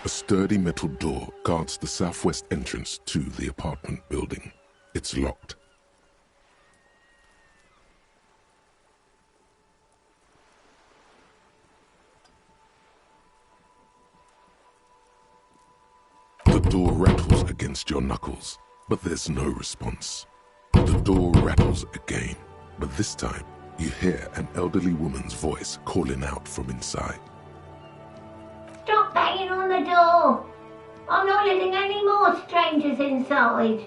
A sturdy metal door guards the southwest entrance to the apartment building. It's locked. The door rattles against your knuckles, but there's no response. The door rattles again, but this time you hear an elderly woman's voice calling out from inside. Stop banging on the door! I'm not letting any more strangers inside.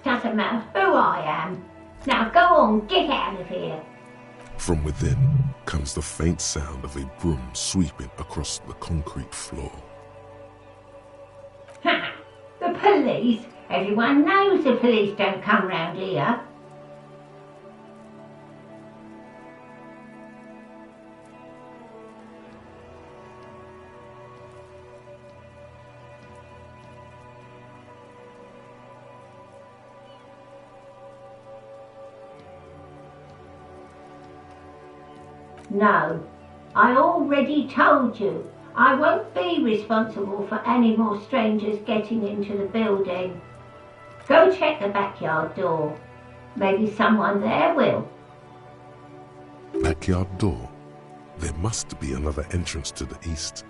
Doesn't matter who I am. Now go on, get out of here. From within comes the faint sound of a broom sweeping across the concrete floor. Ha! The police? Everyone knows the police don't come round here. No, I already told you. I won't be responsible for any more strangers getting into the building. Go check the backyard door. Maybe someone there will. Backyard door? There must be another entrance to the east.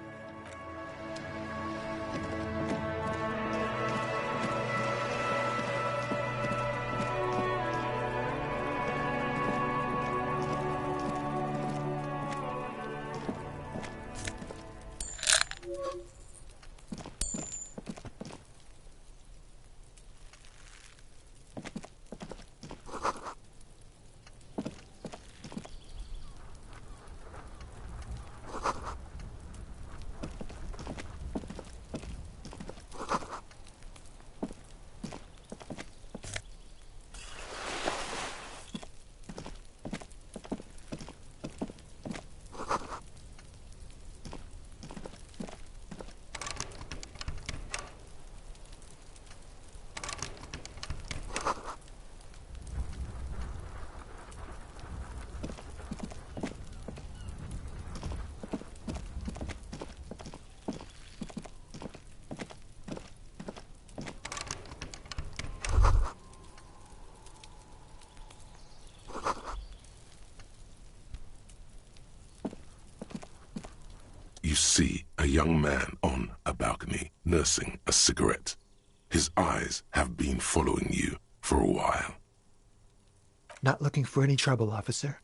You see a young man on a balcony nursing a cigarette. His eyes have been following you for a while. Not looking for any trouble, officer.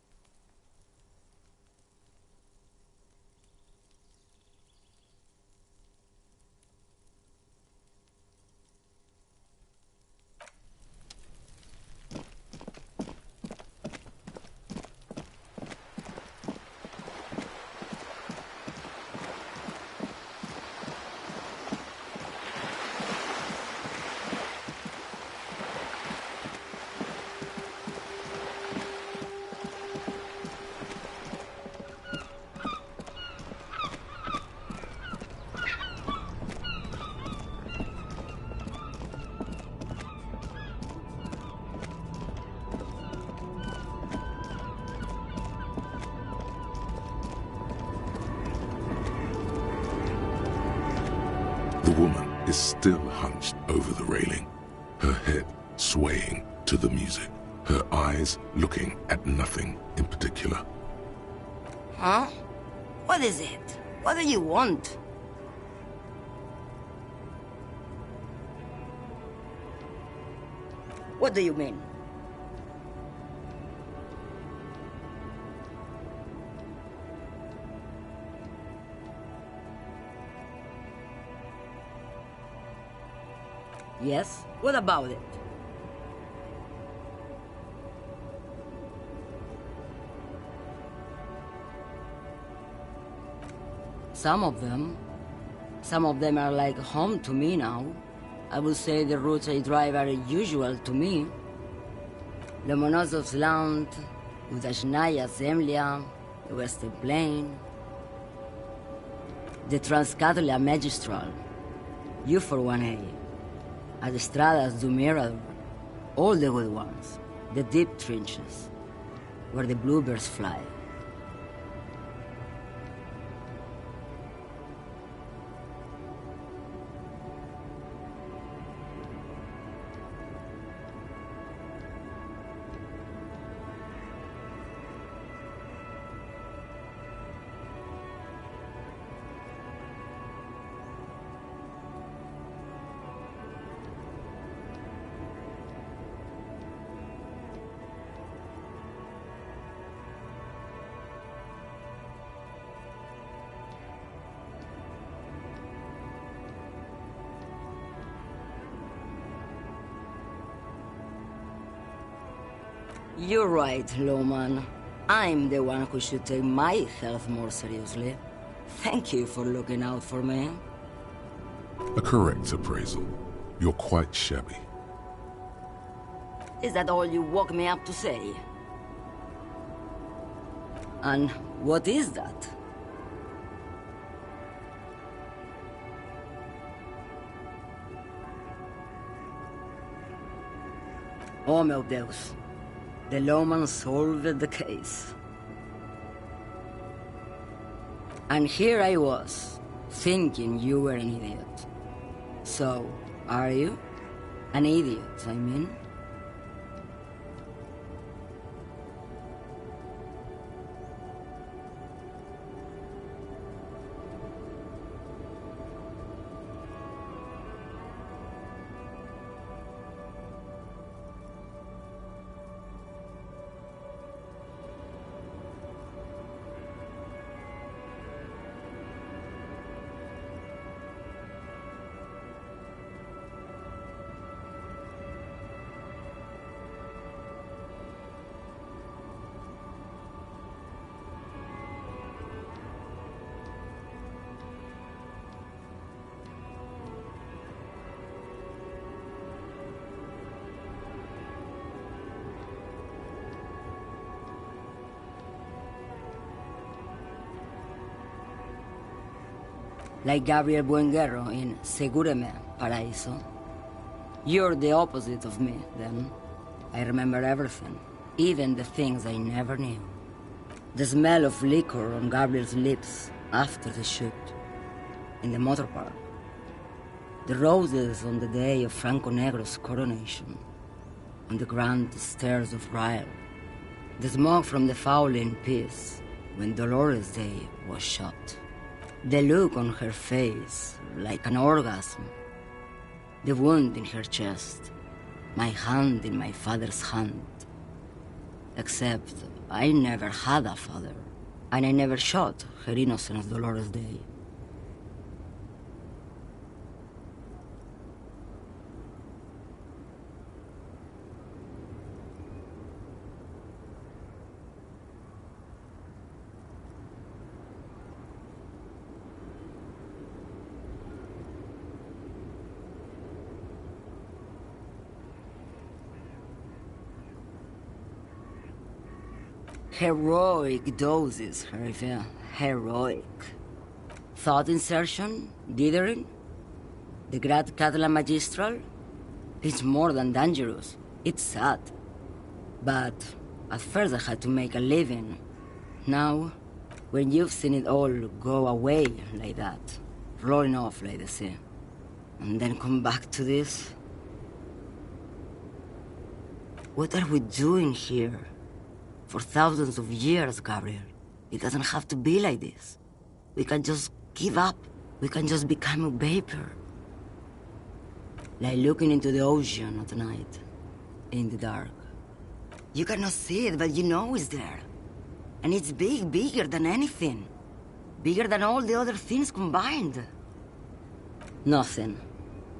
The woman is still hunched over the railing, her head swaying to the music, her eyes looking at nothing in particular. Huh? What is it? What do you want? What do you mean? Yes? What about it? Some of them are like home to me now. I would say the routes I drive are usual to me. Lomonosov Land, Udachnaya Zemlya, the Western Plain, the Transcatolia Magistral. You for 1A. At Estradas do Mirador. All the good ones. The deep trenches. Where the bluebirds fly. You're right, Lowman. I'm the one who should take my health more seriously. Thank you for looking out for me. A correct appraisal. You're quite shabby. Is that all you woke me up to say? And what is that? Oh, meu Deus. The lawman solved the case. And here I was, thinking you were an idiot. So, are you? An idiot, I mean? Like Gabriel Buenguerro in Segúreme, Paraíso. You're the opposite of me, then. I remember everything, even the things I never knew. The smell of liquor on Gabriel's lips after the shoot, in the motor park. The roses on the day of Franco Negro's coronation, on the grand stairs of Ryle. The smoke from the Fowling piece when Dolores Day was shot. The look on her face, like an orgasm. The wound in her chest. My hand in my father's hand. Except I never had a father. And I never shot her innocent Dolores Day. Heroic doses, Hervé. Heroic. Thought insertion? Dithering? The Grad Catalan Magistral? It's more than dangerous. It's sad. But at first I had to make a living. Now, when you've seen it all go away like that, rolling off like the sea, and then come back to this? What are we doing here? For thousands of years, Gabriel. It doesn't have to be like this. We can just give up. We can just become a vapor. Like looking into the ocean at night, in the dark. You cannot see it, but you know it's there. And it's big, bigger than anything. Bigger than all the other things combined. Nothing.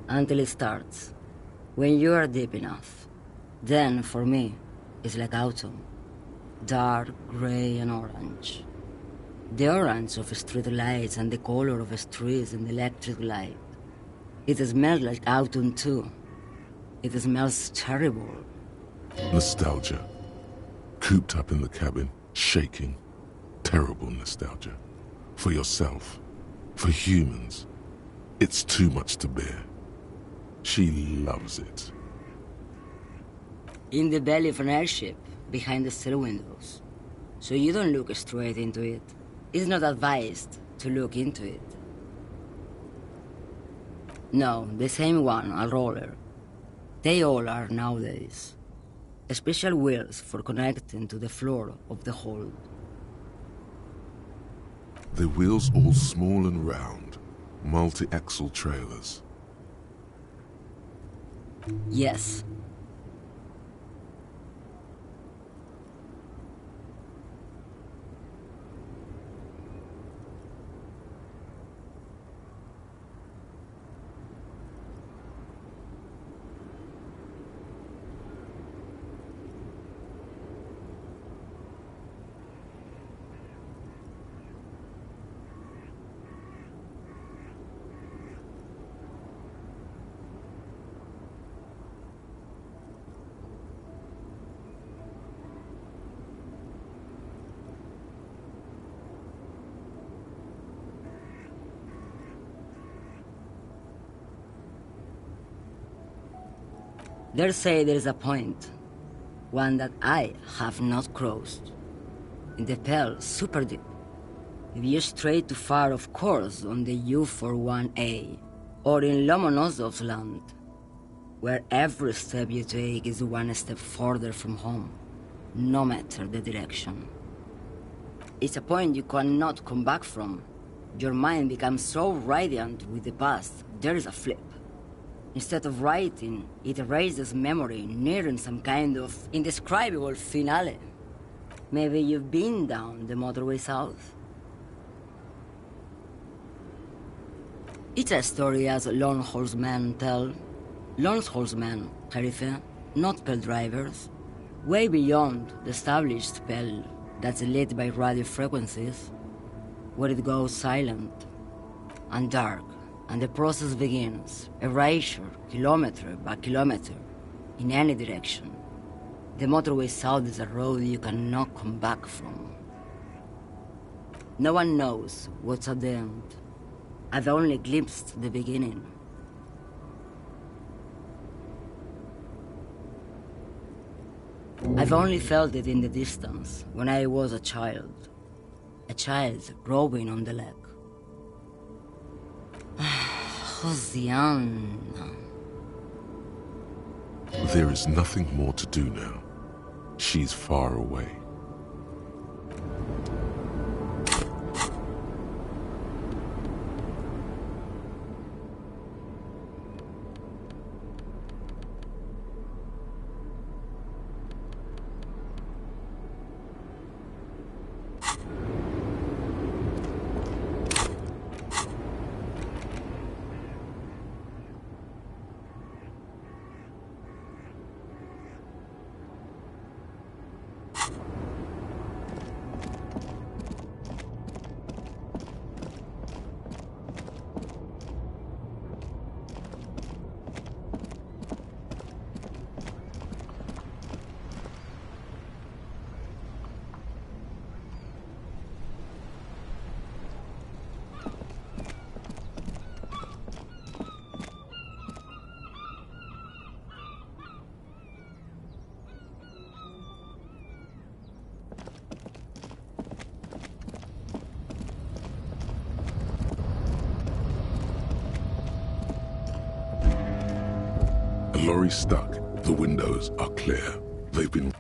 Until it starts. When you are deep enough. Then, for me, it's like autumn. Dark, gray, and orange. The orange of street lights and the color of streets and the electric light. It smells like autumn too. It smells terrible. Nostalgia. Cooped up in the cabin, shaking. Terrible nostalgia. For yourself. For humans. It's too much to bear. She loves it. In the belly of an airship, behind the steel windows. So you don't look straight into it. It's not advised to look into it. No, the same one, a roller. They all are nowadays. Special wheels for connecting to the floor of the hold. The wheels all small and round, multi-axle trailers. Yes. They say there is a point, one that I have not crossed. In the Pale, super deep. If you stray too far, of course, on the U41A, or in Lomonosov's land, where every step you take is one step further from home, no matter the direction. It's a point you cannot come back from. Your mind becomes so radiant with the past, there is a flip. Instead of writing, it erases memory, nearing some kind of indescribable finale. Maybe you've been down the motorway south. It's a story as lone horsemen tell. Lone horsemen, Jerife, not Pale drivers. Way beyond the established Pale that's lit by radio frequencies, where it goes silent and dark. And the process begins, erasure, kilometer by kilometer, in any direction. The motorway south is a road you cannot come back from. No one knows what's at the end. I've only glimpsed the beginning. I've only felt it in the distance, when I was a child. A child rowing on the lake. Josiana. There is nothing more to do now. She's far away. The lorry's stuck. The windows are clear. They've been...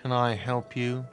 Can I help you?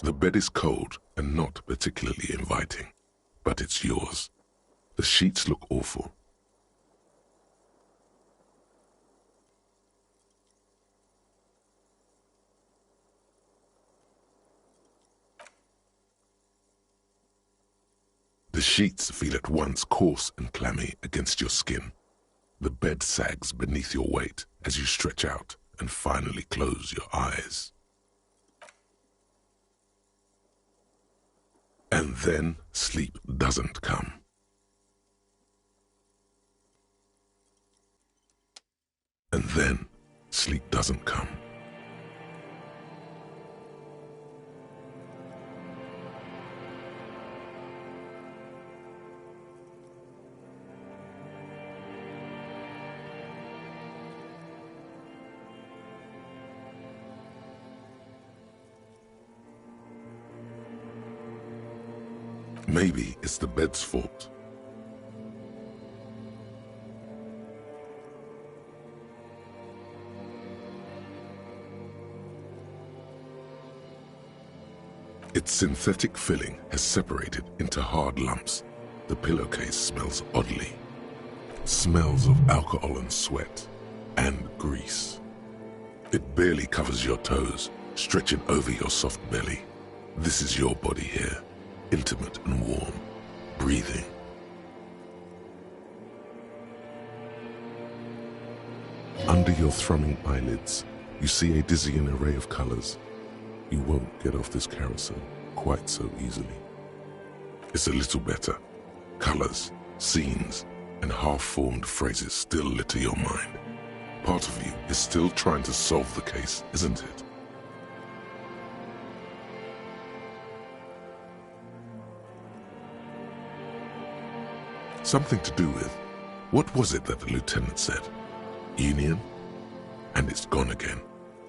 The bed is cold and not particularly inviting, but it's yours. The sheets look awful. The sheets feel at once coarse and clammy against your skin. The bed sags beneath your weight as you stretch out and finally close your eyes. And then sleep doesn't come. And then sleep doesn't come. Maybe it's the bed's fault. Its synthetic filling has separated into hard lumps. The pillowcase smells oddly. Smells of alcohol and sweat and grease. It barely covers your toes, stretching over your soft belly. This is your body here, intimate and warm, breathing. Under your thrumming eyelids, you see a dizzying array of colors. You won't get off this carousel quite so easily. It's a little better. Colors, scenes, and half-formed phrases still litter your mind. Part of you is still trying to solve the case, isn't it? Something to do with, what was it that the lieutenant said? Union? And it's gone again.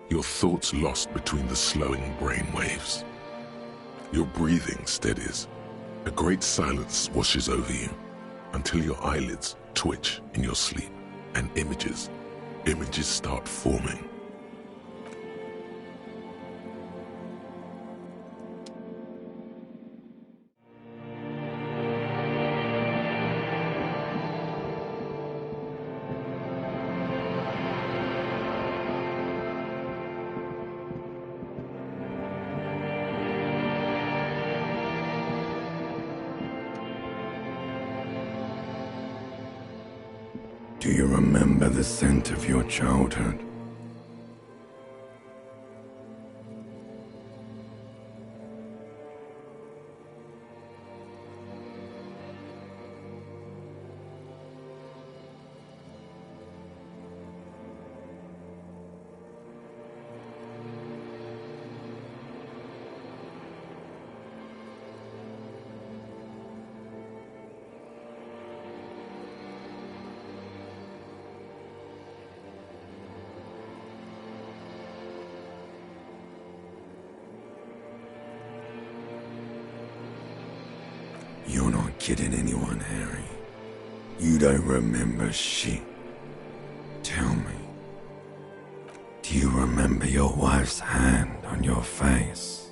Your thoughts lost between the slowing brain waves. Your breathing steadies. A great silence washes over you until your eyelids twitch in your sleep and images start forming. Do you remember the scent of your childhood? You're not kidding anyone, Harry. You don't remember shit. Tell me, do you remember your wife's hand on your face?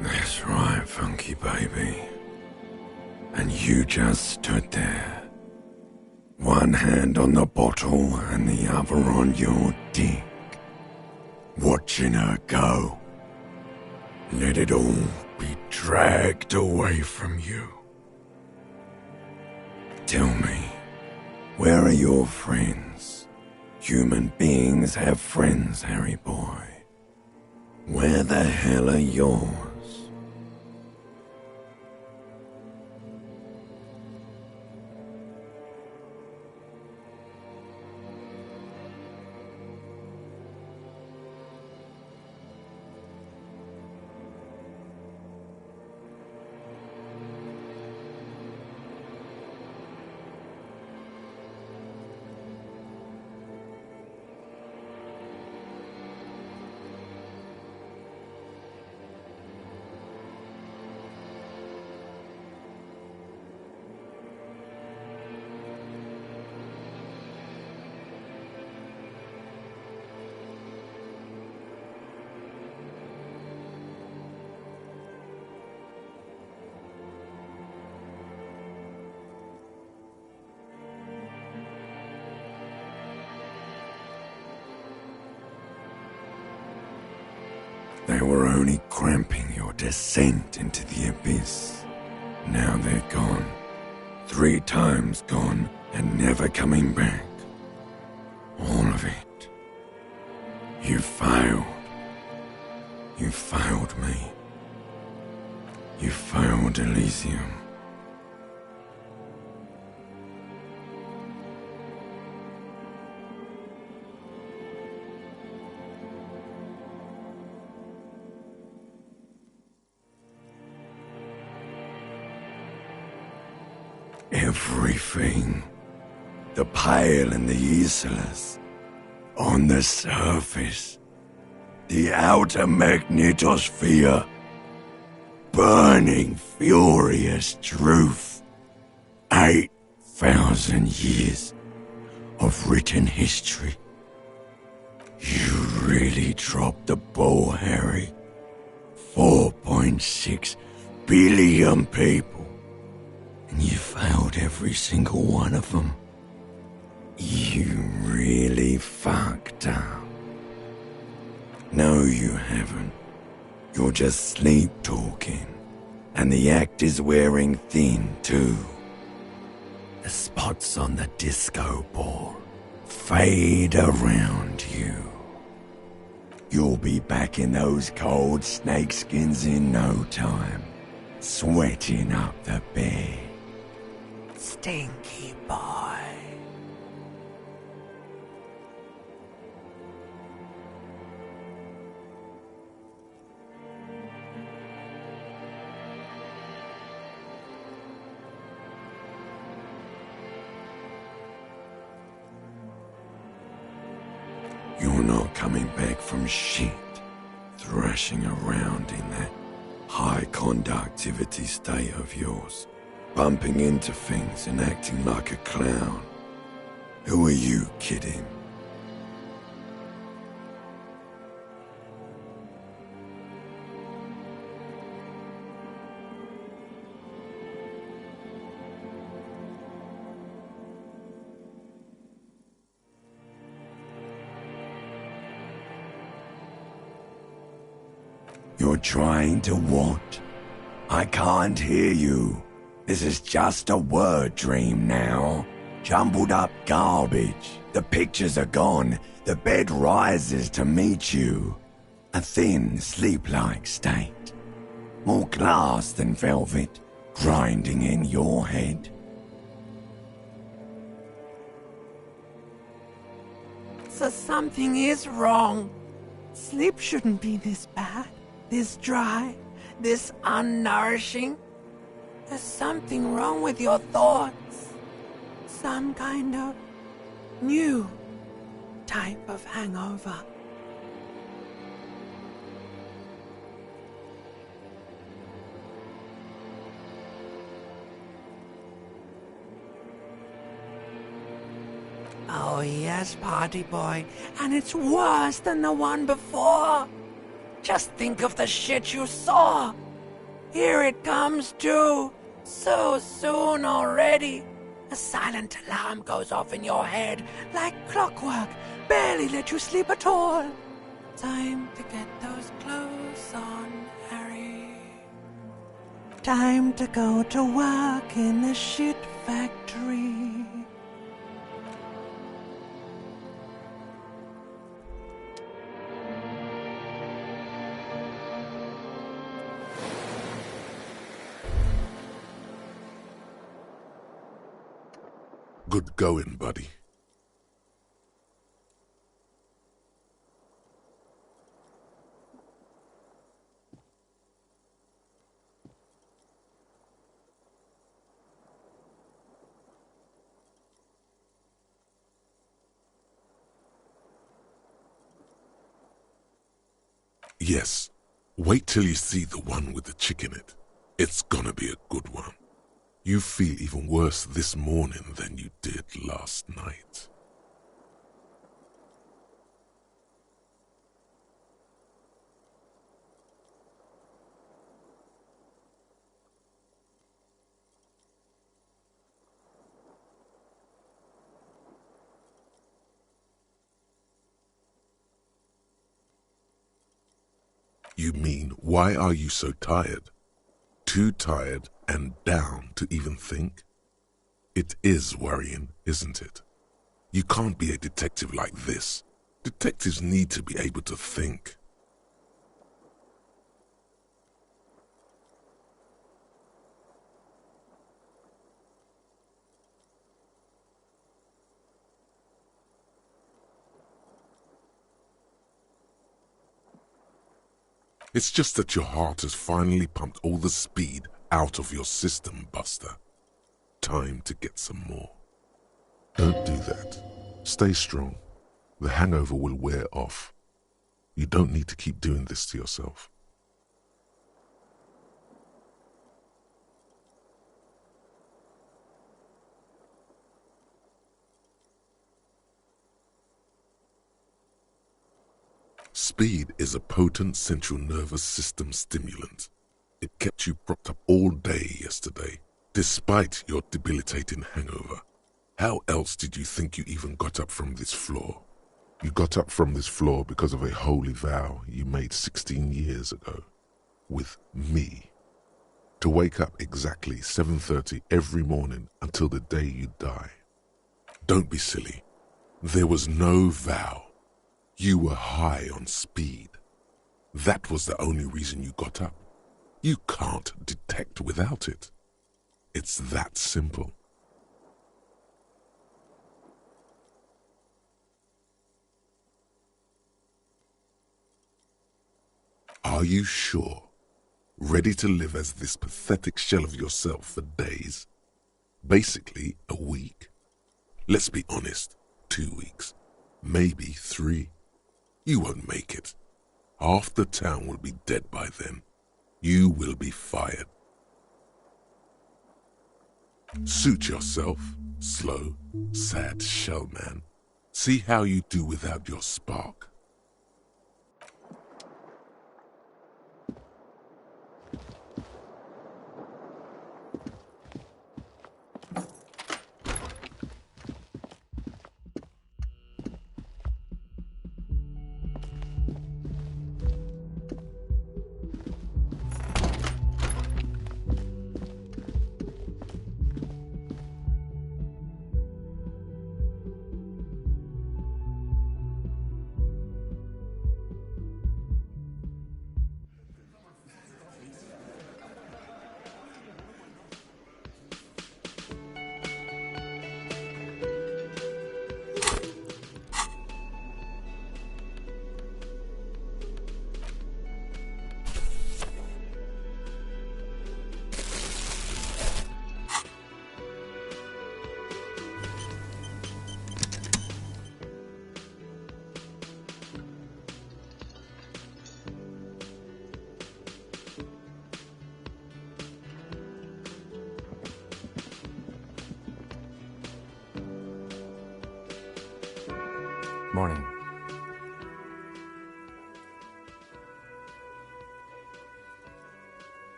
That's right. that funky baby. And you just stood there. One hand on the bottle and the other on your dick. Watching her go. Let it all be dragged away from you. Tell me, where are your friends? Human beings have friends, Harry boy. Where the hell are yours? They were only cramping your descent into the abyss. Now they're gone. 3 times gone and never coming back. All of it. You failed. You failed me. You failed Elysium. Everything. The Pale and the Islas. On the surface. The outer magnetosphere. Burning, furious truth. 8,000 years of written history. You really dropped the ball, Harry. 4.6 billion people. And you failed every single one of them. You really fucked up. No, you haven't. You're just sleep-talking. And the act is wearing thin, too. The spots on the disco ball fade around you. You'll be back in those cold snakeskins in no time, sweating up the bed. Stinky boy. You're not coming back from shit, thrashing around in that high conductivity state of yours, bumping into things and acting like a clown. Who are you kidding? You're trying to what? I can't hear you. This is just a word dream now. Jumbled up garbage. The pictures are gone. The bed rises to meet you. A thin, sleep-like state. More glass than velvet, grinding in your head. So something is wrong. Sleep shouldn't be this bad, this dry, this unnourishing. There's something wrong with your thoughts. Some kind of new type of hangover. Oh yes, party boy, and it's worse than the one before. Just think of the shit you saw. Here it comes too. So soon already. A silent alarm goes off in your head like clockwork. Barely let you sleep at all. Time to get those clothes on, Harry. Time to go to work in the shit factory. Good going, buddy. Yes, wait till you see the one with the chick in it. It's gonna be a good one. You feel even worse this morning than you did last night. You mean, why are you so tired? Too tired and down to even think? It is worrying, isn't it? You can't be a detective like this. Detectives need to be able to think. It's just that your heart has finally pumped all the speed out of your system, Buster. Time to get some more. Don't do that. Stay strong. The hangover will wear off. You don't need to keep doing this to yourself. Speed is a potent central nervous system stimulant. It kept you propped up all day yesterday, despite your debilitating hangover. How else did you think you even got up from this floor? You got up from this floor because of a holy vow you made 16 years ago. With me. To wake up exactly 7:30 every morning until the day you die. Don't be silly. There was no vow. You were high on speed. That was the only reason you got up. You can't detect without it. It's that simple. Are you sure? Ready to live as this pathetic shell of yourself for days? Basically, a week? Let's be honest, 2 weeks, maybe 3. You won't make it. Half the town will be dead by then. You will be fired. Suit yourself, slow, sad shell man. See how you do without your spark. Morning.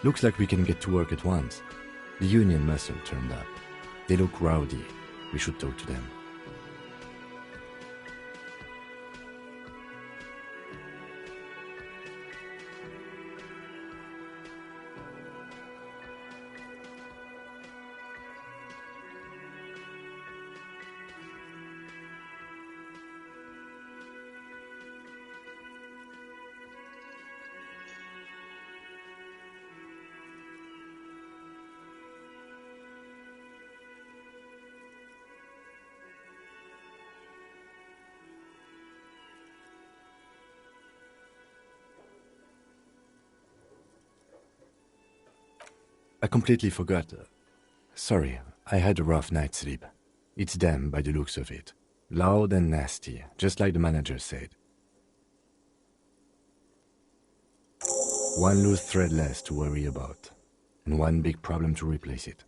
Looks like we can get to work at once. The Union muscle turned up. They look rowdy. We should talk to them. I completely forgot. Sorry, I had a rough night's sleep. It's them by the looks of it. Loud and nasty, just like the manager said. One loose thread less to worry about, and one big problem to replace it.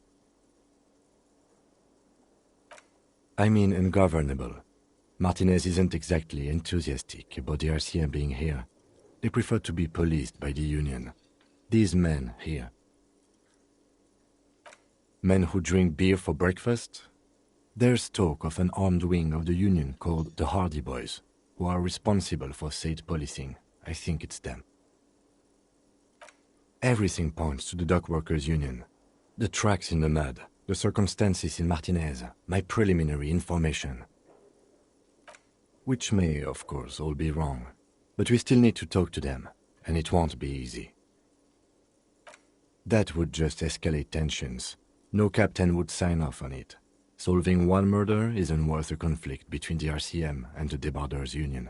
I mean ungovernable. Martinez isn't exactly enthusiastic about the RCM being here. They prefer to be policed by the Union. These men here. Men who drink beer for breakfast? There's talk of an armed wing of the Union called the Hardy Boys, who are responsible for said policing. I think it's them. Everything points to the Dock Workers Union. The tracks in the mud, the circumstances in Martinez, my preliminary information. Which may, of course, all be wrong. But we still need to talk to them, and it won't be easy. That would just escalate tensions. No captain would sign off on it. Solving one murder isn't worth a conflict between the RCM and the Debarders Union.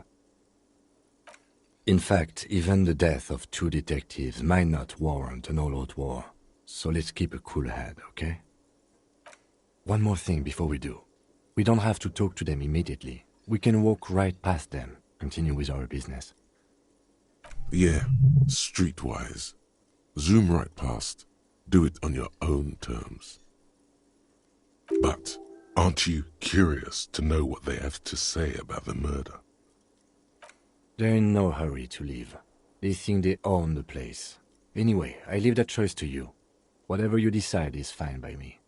In fact, even the death of 2 detectives might not warrant an all-out war. So let's keep a cool head, okay? One more thing before we do. We don't have to talk to them immediately. We can walk right past them, continue with our business. Yeah, streetwise. Zoom right past. Do it on your own terms. But aren't you curious to know what they have to say about the murder? They're in no hurry to leave. They think they own the place. Anyway, I leave that choice to you. Whatever you decide is fine by me.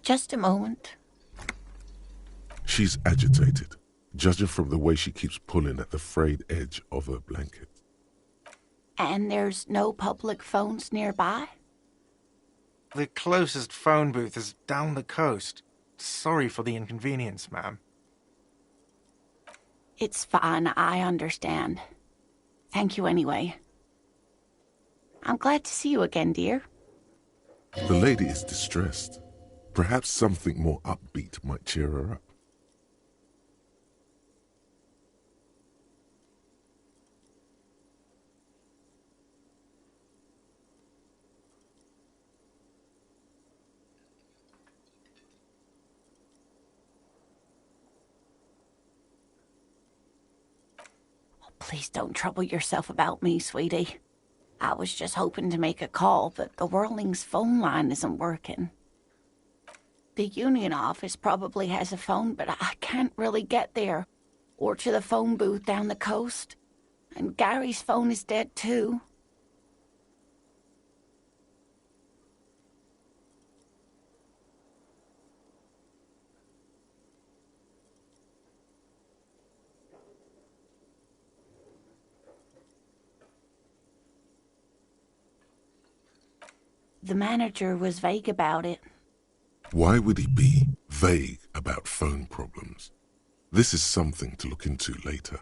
Just a moment. She's agitated, judging from the way she keeps pulling at the frayed edge of her blanket. And there's no public phones nearby? The closest phone booth is down the coast. Sorry for the inconvenience, ma'am. It's fine, I understand. Thank you anyway. I'm glad to see you again, dear. The lady is distressed. Perhaps something more upbeat might cheer her up. Please don't trouble yourself about me, sweetie. I was just hoping to make a call, but the Whirling's phone line isn't working. The Union office probably has a phone, but I can't really get there, or to the phone booth down the coast. And Gary's phone is dead too. The manager was vague about it. Why would he be vague about phone problems? This is something to look into later.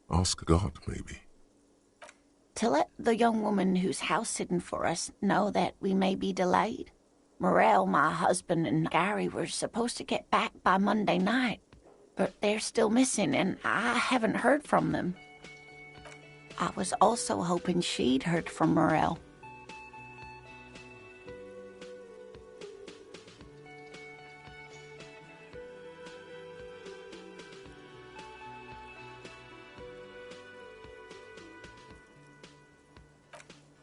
Ask God, maybe. To let the young woman who's house-sitting for us know that we may be delayed. Morel, my husband, and Gary were supposed to get back by Monday night, but they're still missing, and I haven't heard from them. I was also hoping she'd heard from Morel.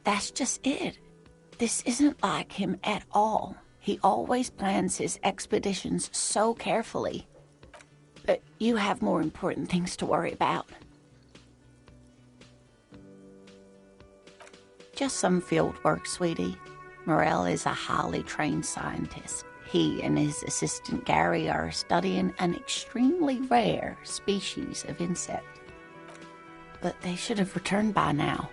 That's just it. This isn't like him at all. He always plans his expeditions so carefully. But you have more important things to worry about. Just some field work, sweetie. Morel is a highly trained scientist. He and his assistant Gary are studying an extremely rare species of insect. But they should have returned by now.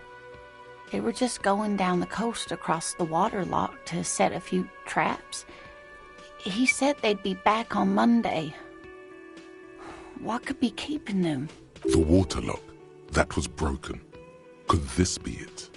They were just going down the coast across the water lock to set a few traps. He said they'd be back on Monday. What could be keeping them? The water lock. That was broken. Could this be it?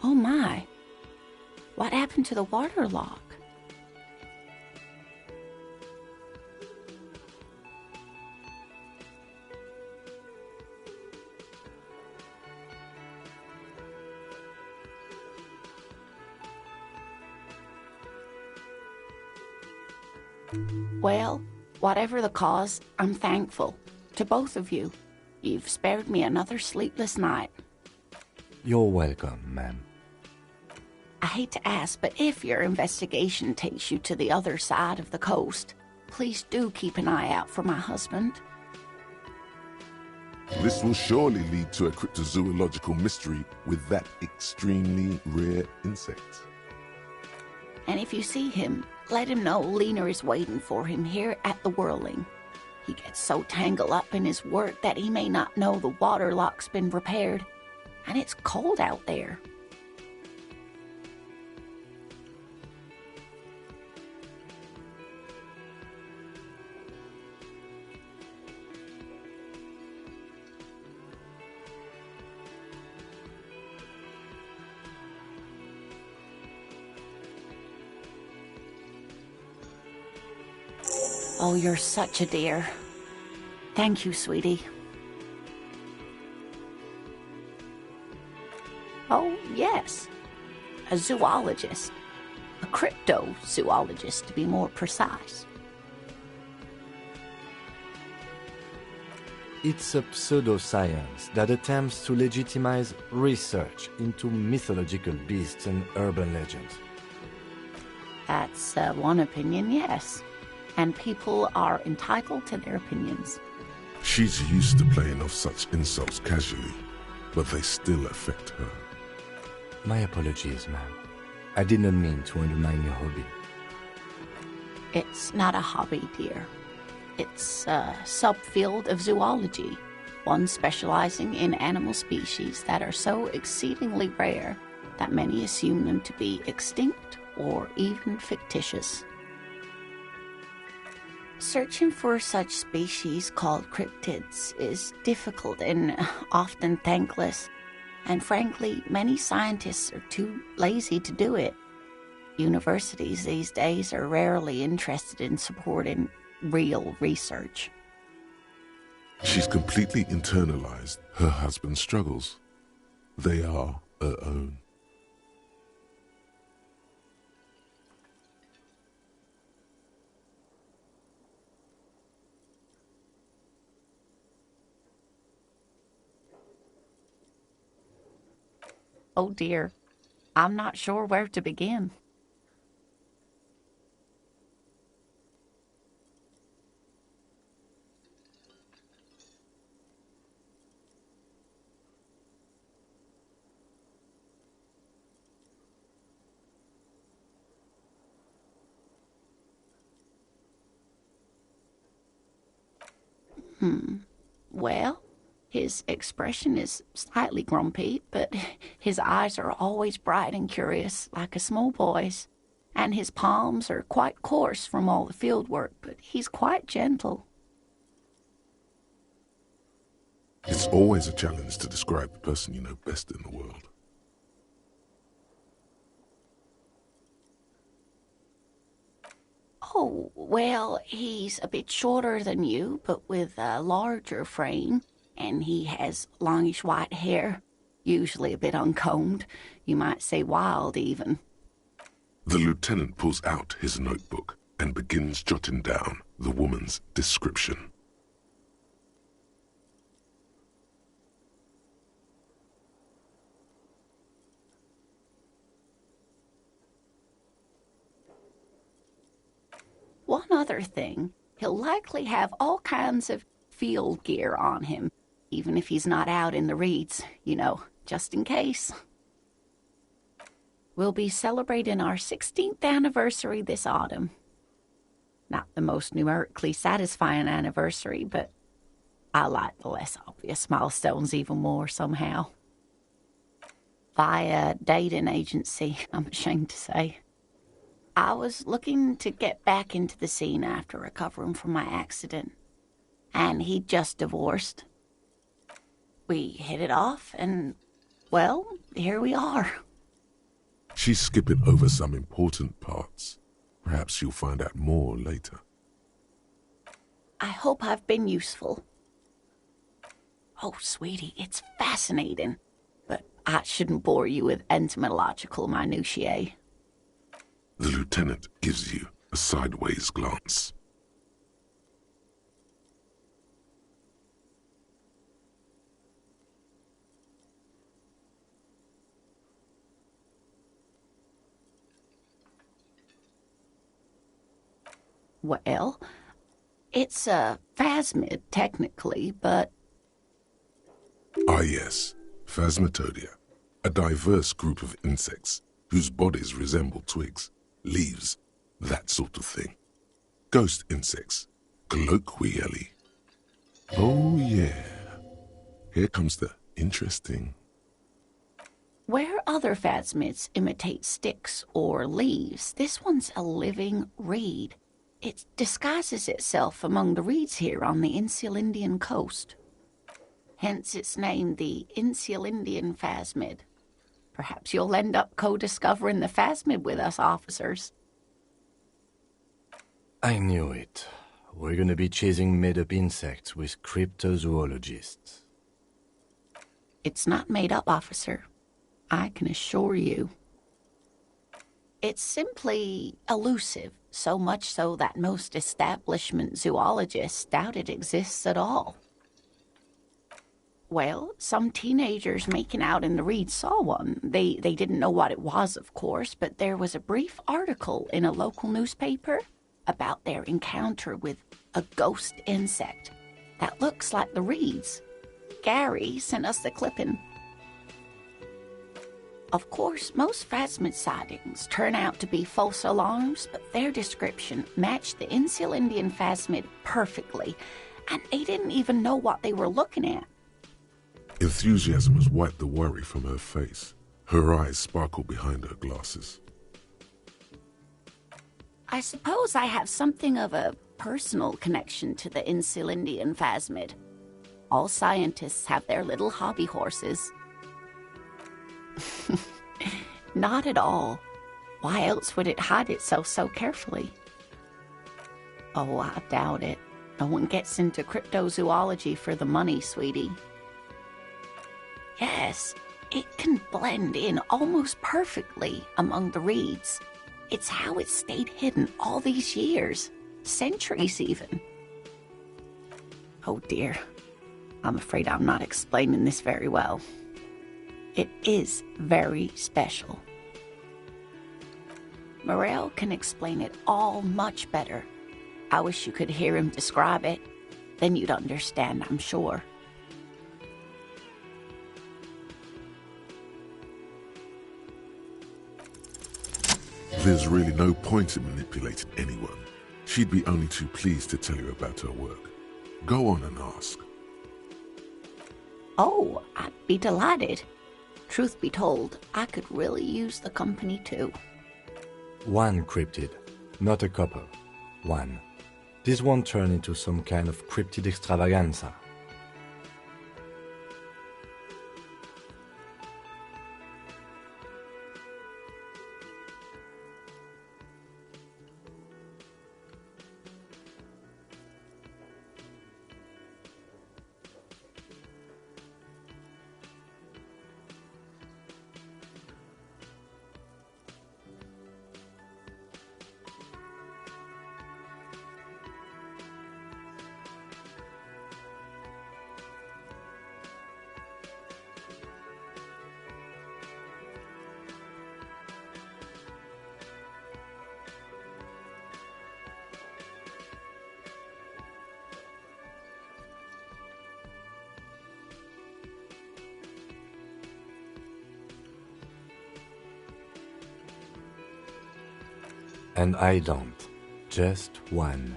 Oh my. What happened to the water lock? Well, whatever the cause, I'm thankful. To both of you. You've spared me another sleepless night. You're welcome, ma'am. I hate to ask, but if your investigation takes you to the other side of the coast, please do keep an eye out for my husband. This will surely lead to a cryptozoological mystery with that extremely rare insect. And if you see him, let him know Lena is waiting for him here at the Whirling. He gets so tangled up in his work that he may not know the water lock's been repaired, and it's cold out there. Oh, you're such a dear. Thank you, sweetie. Oh, yes. A zoologist. A cryptozoologist, to be more precise. It's a pseudoscience that attempts to legitimize research into mythological beasts and urban legends. That's one opinion, yes. And people are entitled to their opinions. She's used to playing off such insults casually, but they still affect her. My apologies, ma'am. I did not mean to undermine your hobby. It's not a hobby, dear. It's a subfield of zoology, one specializing in animal species that are so exceedingly rare that many assume them to be extinct or even fictitious. Searching for such species called cryptids is difficult and often thankless, and frankly, many scientists are too lazy to do it. Universities these days are rarely interested in supporting real research. She's completely internalized her husband's struggles. They are her own. Oh dear, I'm not sure where to begin. Well, his expression is slightly grumpy, but his eyes are always bright and curious, like a small boy's. And his palms are quite coarse from all the field work, but he's quite gentle. It's always a challenge to describe the person you know best in the world. Oh, well, he's a bit shorter than you, but with a larger frame, and he has longish white hair, usually a bit uncombed. You might say wild, even. The lieutenant pulls out his notebook and begins jotting down the woman's description. One other thing, he'll likely have all kinds of field gear on him, even if he's not out in the reeds, just in case. We'll be celebrating our 16th anniversary this autumn. Not the most numerically satisfying anniversary, but I like the less obvious milestones even more somehow. Via dating agency, I'm ashamed to say. I was looking to get back into the scene after recovering from my accident, and he'd just divorced. We hit it off, and, well, here we are. She's skipping over some important parts. Perhaps you'll find out more later. I hope I've been useful. Oh, sweetie, it's fascinating, but I shouldn't bore you with entomological minutiae. The lieutenant gives you a sideways glance. Well, it's a phasmid, technically, but... Ah yes, Phasmatodia, a diverse group of insects whose bodies resemble twigs, leaves, that sort of thing. Ghost insects, colloquially. Oh yeah, here comes the interesting. Where other phasmids imitate sticks or leaves, this one's a living reed. It disguises itself among the reeds here on the Insulindian coast. Hence its name, the Insulindian phasmid. Perhaps you'll end up co-discovering the phasmid with us, officers. I knew it. We're gonna be chasing made-up insects with cryptozoologists. It's not made up, officer. I can assure you. It's simply elusive, so much so that most establishment zoologists doubt it exists at all. Well, some teenagers making out in the reeds saw one. They didn't know what it was, of course, but there was a brief article in a local newspaper about their encounter with a ghost insect that looks like the reeds. Gary sent us the clipping. Of course, most phasmid sightings turn out to be false alarms, but their description matched the Insulindian phasmid perfectly, and they didn't even know what they were looking at. Enthusiasm has wiped the worry from her face. Her eyes sparkle behind her glasses. I suppose I have something of a personal connection to the Insulindian phasmid. All scientists have their little hobby horses. Not at all. Why else would it hide itself so carefully? Oh, I doubt it. No one gets into cryptozoology for the money, sweetie. Yes, it can blend in almost perfectly among the reeds. It's how it stayed hidden all these years, centuries even. Oh dear, I'm afraid I'm not explaining this very well. It is very special. Morel can explain it all much better. I wish you could hear him describe it. Then you'd understand, I'm sure. There's really no point in manipulating anyone. She'd be only too pleased to tell you about her work. Go on and ask. Oh, I'd be delighted. Truth be told, I could really use the company too. One cryptid, not a couple. One. This won't turn into some kind of cryptid extravaganza. And I don't. Just one.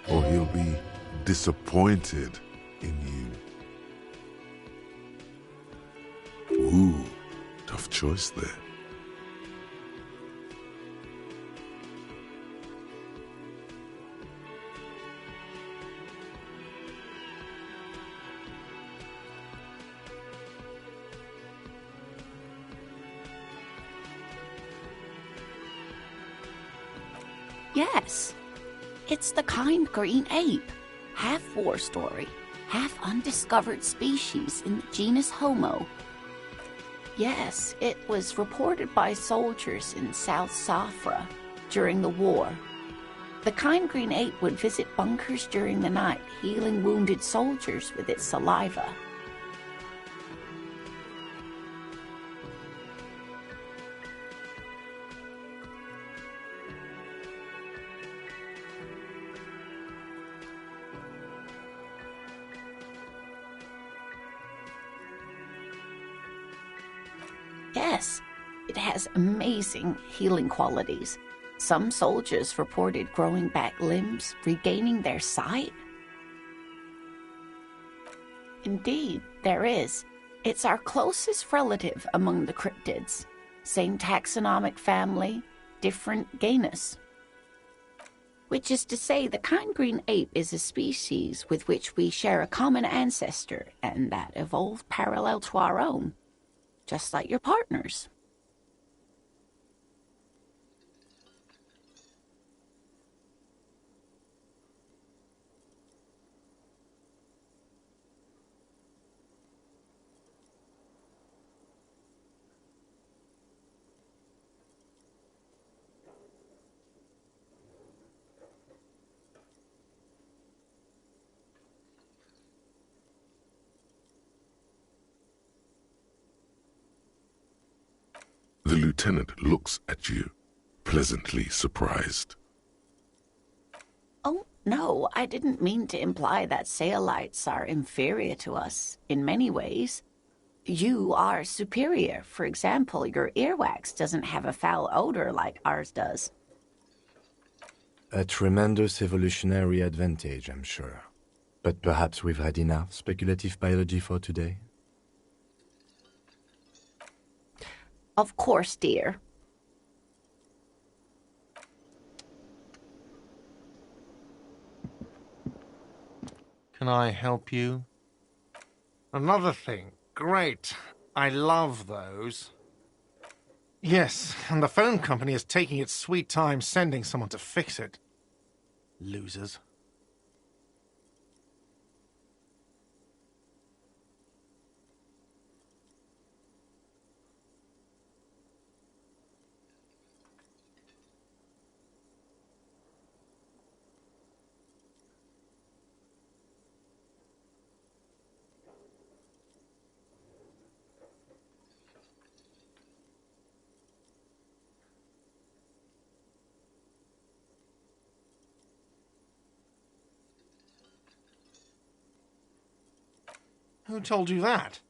Or he'll be disappointed in you. Ooh, tough choice there. Yes, it's the kind green ape. Half war story, half undiscovered species in the genus Homo. Yes, it was reported by soldiers in South Safra during the war. The kind green ape would visit bunkers during the night, healing wounded soldiers with its saliva. Yes, it has amazing healing qualities. Some soldiers reported growing back limbs, regaining their sight. Indeed, there is. It's our closest relative among the cryptids. Same taxonomic family, different genus. Which is to say, the kind green ape is a species with which we share a common ancestor, and that evolved parallel to our own. Just like your partners. The lieutenant looks at you, pleasantly surprised. Oh, no, I didn't mean to imply that Saelites are inferior to us in many ways. You are superior. For example, your earwax doesn't have a foul odor like ours does. A tremendous evolutionary advantage, I'm sure. But perhaps we've had enough speculative biology for today? Of course, dear. Can I help you? Another thing. Great. I love those. Yes, and the phone company is taking its sweet time sending someone to fix it. Losers. Who told you that?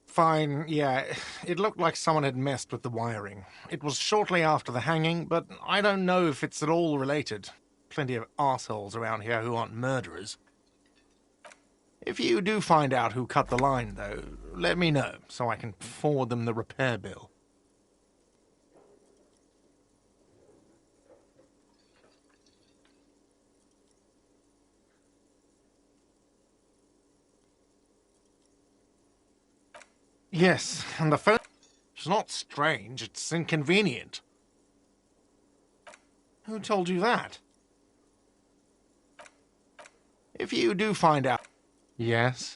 Fine, yeah. It looked like someone had messed with the wiring. It was shortly after the hanging, but I don't know if it's at all related. Plenty of arseholes around here who aren't murderers. If you do find out who cut the line, though, let me know, so I can forward them the repair bill. Yes, and the phone... It's not strange, it's inconvenient. Who told you that? If you do find out... Yes?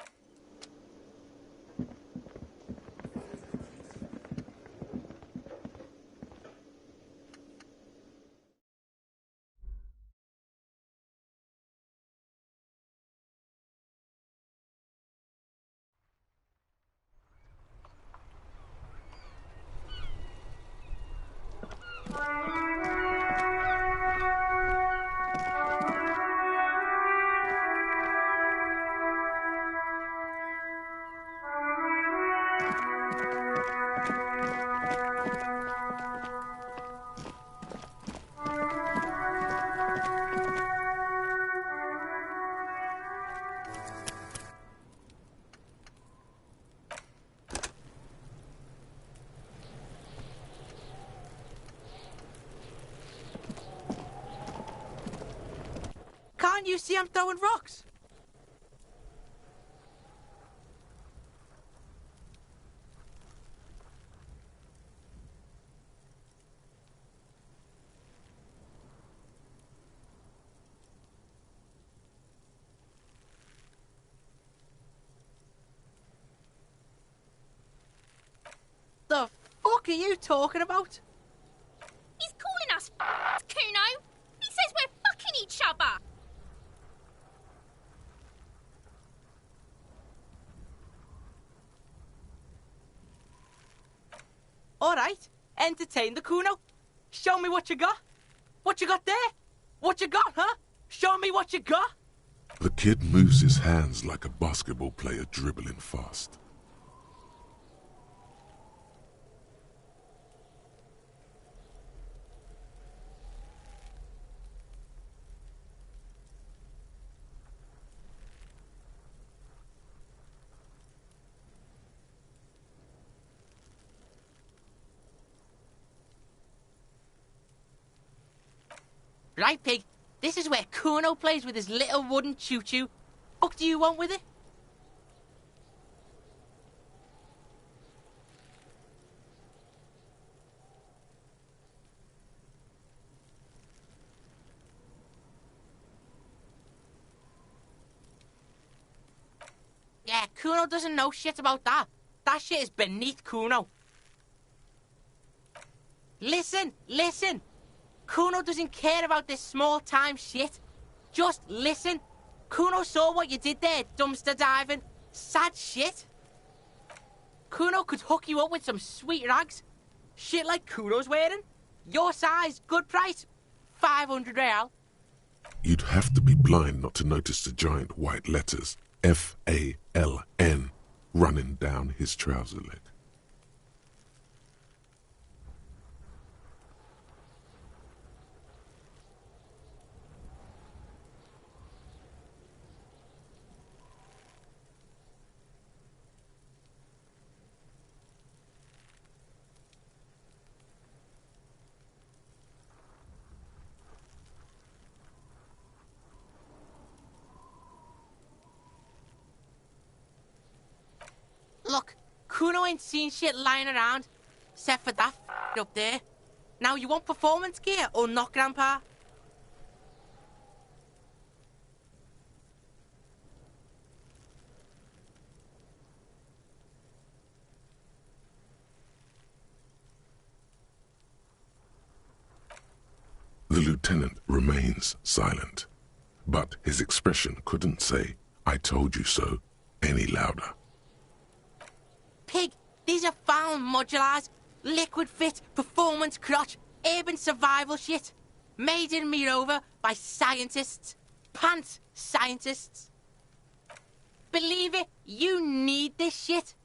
Can't you see I'm throwing rocks? The fuck are you talking about? He's calling us Kuno. He says we're fucking each other. All right, entertain the Kuno. Show me what you got. What you got there? What you got, huh? Show me what you got. The kid moves his hands like a basketball player dribbling fast. Right, Pig. This is where Kuno plays with his little wooden choo-choo. What do you want with it? Yeah, Kuno doesn't know shit about that. That shit is beneath Kuno. Listen, listen. Kuno doesn't care about this small-time shit. Just listen. Kuno saw what you did there, dumpster diving. Sad shit. Kuno could hook you up with some sweet rags. Shit like Kuno's wearing. Your size, good price. 500 real. You'd have to be blind not to notice the giant white letters F-A-L-N running down his trouser leg. Look, Kuno ain't seen shit lying around, except for that up there. Now, you want performance gear or not, Grandpa? The lieutenant remains silent, but his expression couldn't say, "I told you so," any louder. Pig, these are found modulars. Liquid fit, performance crotch, urban survival shit. Made in Mirova by scientists. Pants scientists. Believe it, you need this shit.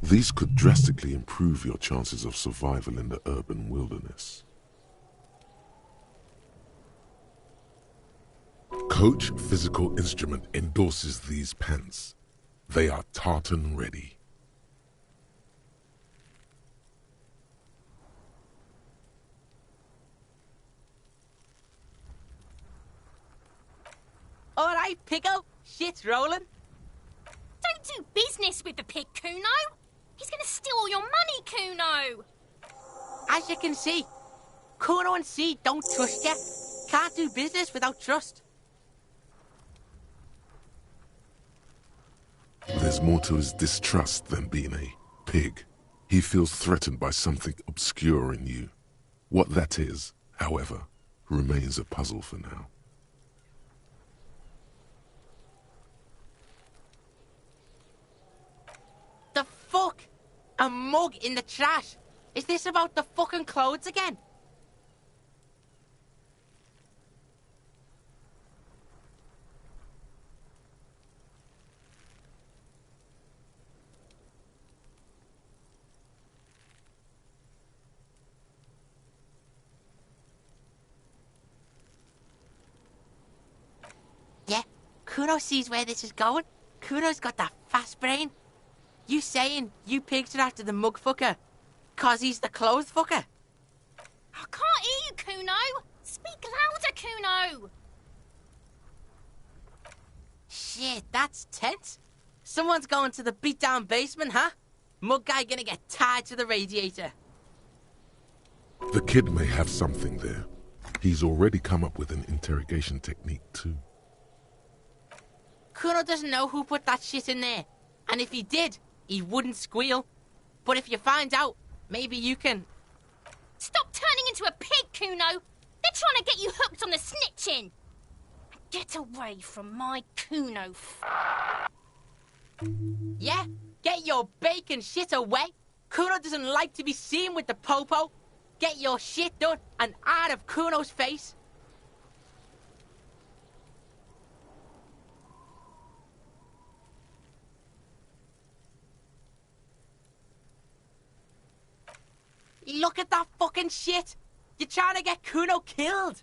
These could drastically improve your chances of survival in the urban wilderness. Coach Physical Instrument endorses these pants. They are tartan ready. All right, Piggo, shit's rolling. Don't do business with the pig, Kuno. He's gonna steal all your money, Kuno. As you can see, Kuno and C don't trust you. Can't do business without trust. There's more to his distrust than being a pig. He feels threatened by something obscure in you. What that is, however, remains a puzzle for now. The fuck? A mug in the trash? Is this about the fucking clothes again? Yeah, Kuno sees where this is going. Kuno's got that fast brain. You saying you pigs are after the mug fucker? 'Cause he's the clothes fucker? Kuno! Shit, that's tense. Someone's going to the beat-down basement, huh? Mug guy gonna get tied to the radiator. The kid may have something there. He's already come up with an interrogation technique too. Kuno doesn't know who put that shit in there. And if he did, he wouldn't squeal. But if you find out, maybe you can... Stop turning into a pig, Kuno! They're trying to get you hooked on the snitching! Get away from my Kuno. Yeah? Get your bacon shit away! Kuno doesn't like to be seen with the popo. Get your shit done and out of Kuno's face. Look at that fucking shit! You're trying to get Kuno killed!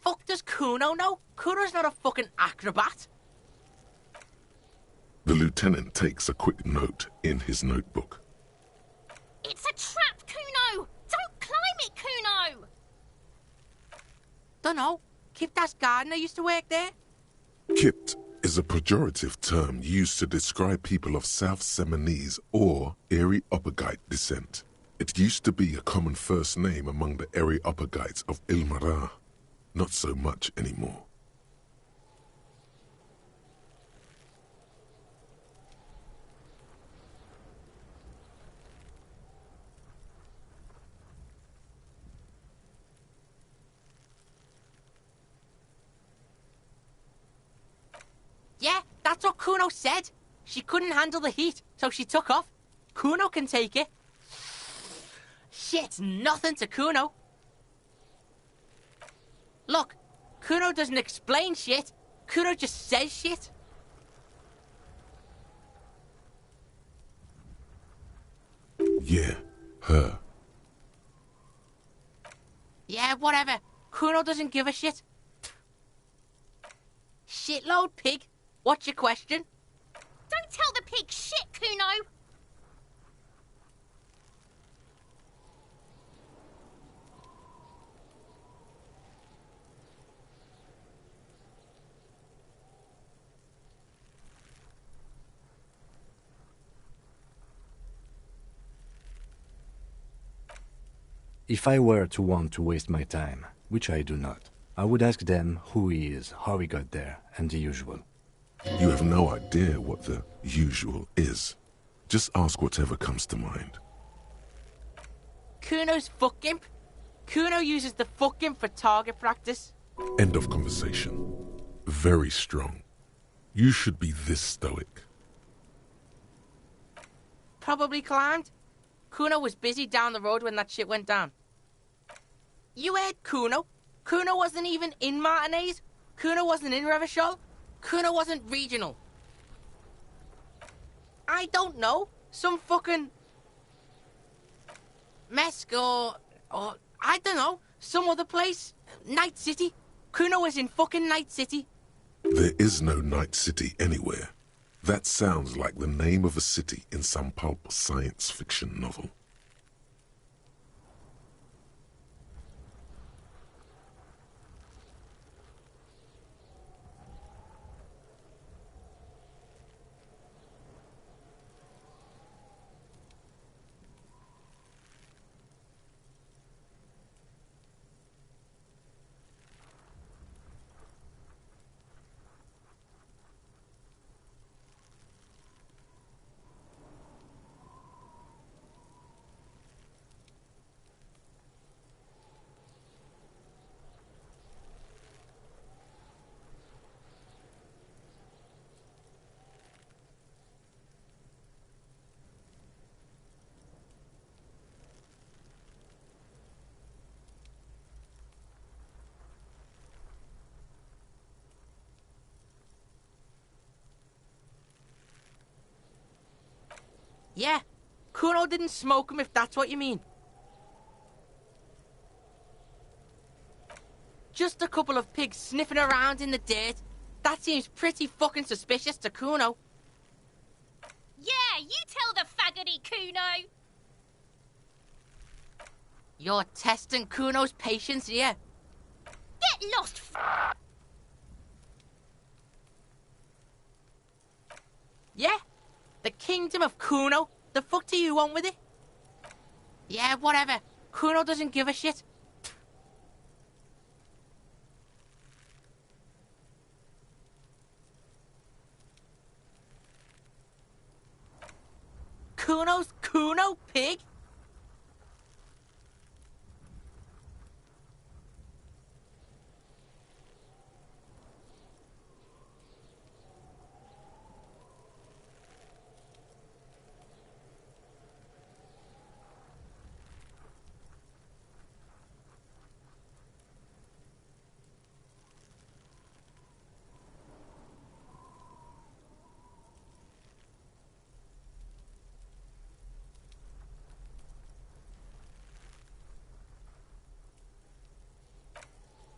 Fuck does Kuno know? Kuno's not a fucking acrobat. The lieutenant takes a quick note in his notebook. It's a trap, Kuno! Don't climb it, Kuno! Dunno. Kiptas gardener used to work there. Kipt is a pejorative term used to describe people of South Seminese or Erie-Uppergite descent. It used to be a common first name among the Erie-Uppergites of Ilmara. Not so much anymore. Yeah, that's what Kuno said. She couldn't handle the heat, so she took off. Kuno can take it. Shit's nothing to Kuno. Look, Kuno doesn't explain shit. Kuno just says shit. Yeah, her. Yeah, whatever. Kuno doesn't give a shit. Shitload pig. What's your question? Don't tell the pig shit, Kuno! If I were to want to waste my time, which I do not, I would ask them who he is, how he got there, and the usual. You have no idea what the usual is. Just ask whatever comes to mind. Kuno's fuck imp. Kuno uses the fuck imp for target practice. End of conversation. Very strong. You should be this stoic. Probably climbed. Kuno was busy down the road when that shit went down. You heard Kuno. Kuno wasn't even in Martinez. Kuno wasn't in Revachol. Kuno wasn't regional. I don't know. Some fucking... Mesk or I don't know. Some other place. Night City. Kuno was in fucking Night City. There is no Night City anywhere. That sounds like the name of a city in some pulp science fiction novel. Yeah, Kuno didn't smoke him if that's what you mean. Just a couple of pigs sniffing around in the dirt. That seems pretty fucking suspicious to Kuno. Yeah, you tell the faggoty, Kuno! You're testing Kuno's patience here. Get lost, Yeah? The kingdom of Kuno? The fuck do you want with it? Yeah, whatever. Kuno doesn't give a shit. Kuno's Kuno, pig?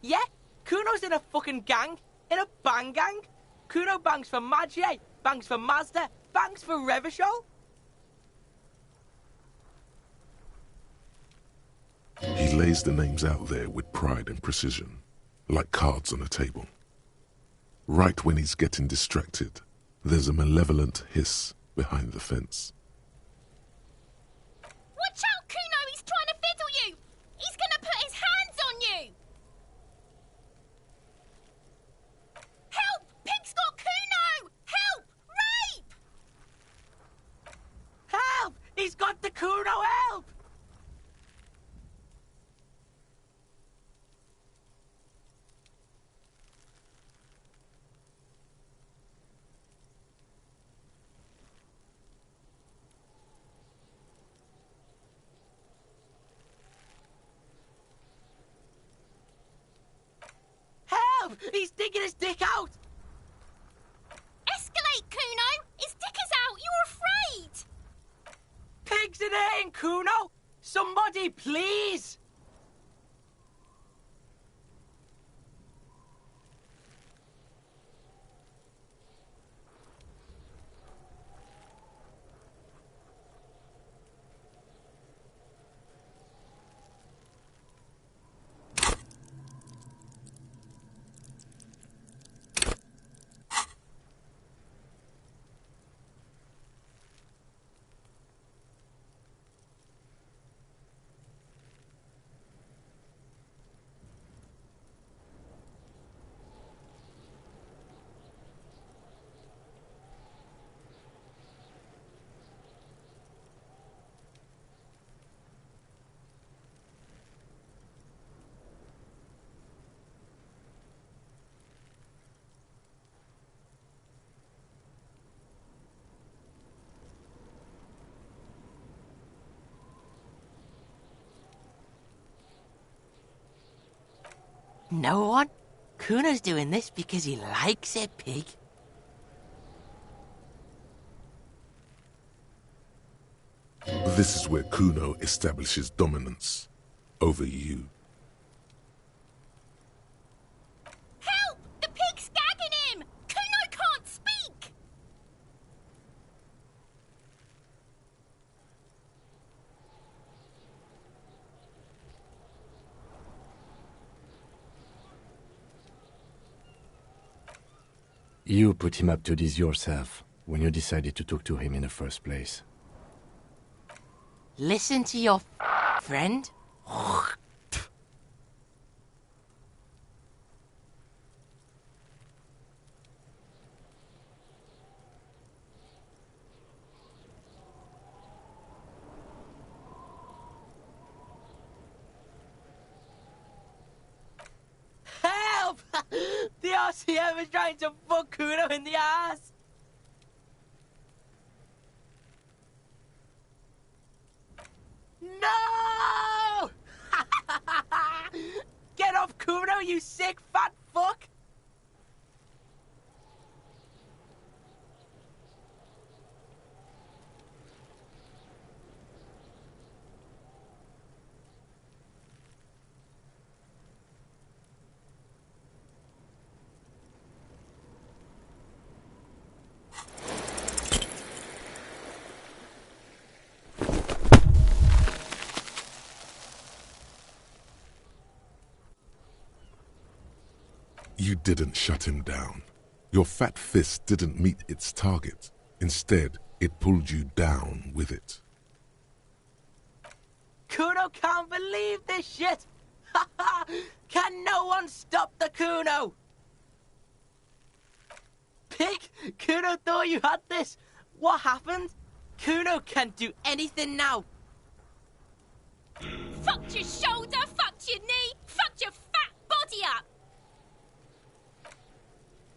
Yeah? Kuno's in a fucking gang. In a bang gang. Kuno bangs for Maggie, bangs for Mazda, bangs for Revachol. He lays the names out there with pride and precision, like cards on a table. Right when he's getting distracted, there's a malevolent hiss behind the fence. Watch out, Kuno! He's trying to fiddle you! He's gonna put his hands on you! Help! Pig's got Kuno! Help! Rape! Help! He's got the Kuno, help! Help! He's digging his dick out! Escalate, Kuno! His dick is out! You're afraid! Pigs in here, Kuno! Somebody, please! No one? Kuno's doing this because he likes it, pig. This is where Kuno establishes dominance over you. Help! The pig's gagging him! Kuno can't speak! You put him up to this yourself when you decided to talk to him in the first place. Listen to your friend. Help! The RCM is trying to fuck Kuno in the ass. No! Get off Kuno, you sick fat fuck! You didn't shut him down. Your fat fist didn't meet its target. Instead, it pulled you down with it. Kuno can't believe this shit! Can no one stop the Kuno? Pig, Kuno thought you had this. What happened? Kuno can't do anything now. Fucked your shoulder, fucked your knee, fucked your fat body up!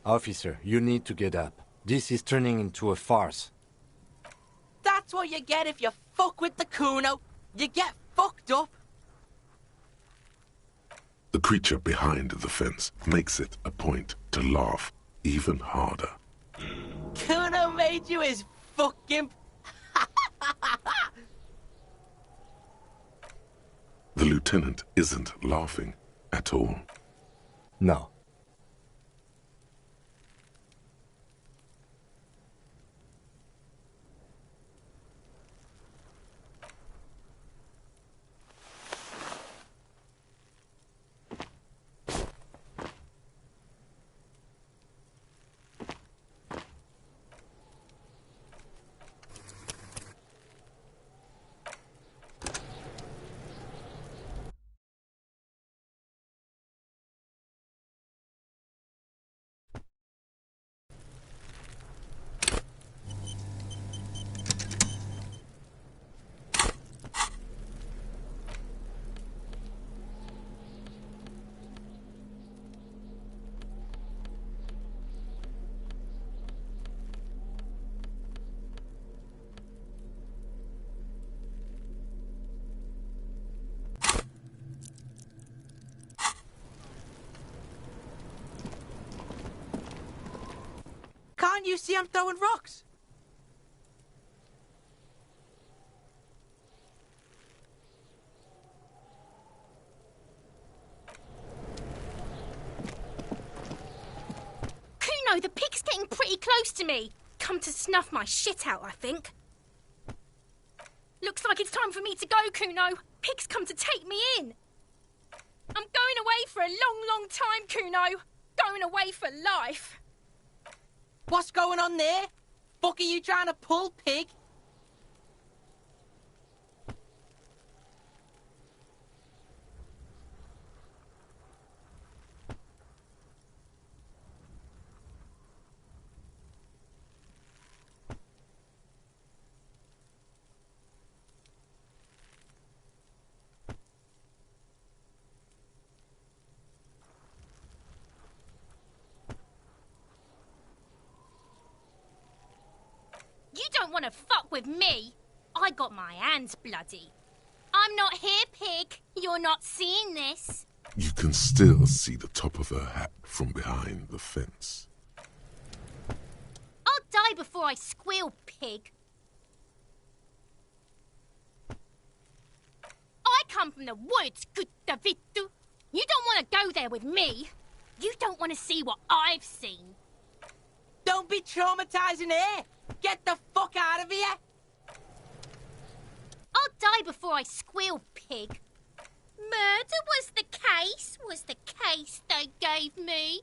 Officer, you need to get up. This is turning into a farce. That's what you get if you fuck with the Kuno. You get fucked up. The creature behind the fence makes it a point to laugh even harder. Kuno made you his fucking... The lieutenant isn't laughing at all. No. Can't you see I'm throwing rocks? Kuno, the pig's getting pretty close to me. Come to snuff my shit out, I think. Looks like it's time for me to go, Kuno. Pig's come to take me in. I'm going away for a long, long time, Kuno. Going away for life. What's going on there? Fuck are you trying to pull, pig? You don't want to fuck with me. I got my hands bloody. I'm not here, pig. You're not seeing this. You can still see the top of her hat from behind the fence. I'll die before I squeal, pig. I come from the woods, good Davidu. You don't want to go there with me. You don't want to see what I've seen. Don't be traumatizing here. Get the fuck out of here. I'll die before I squeal, pig. Murder was the case they gave me.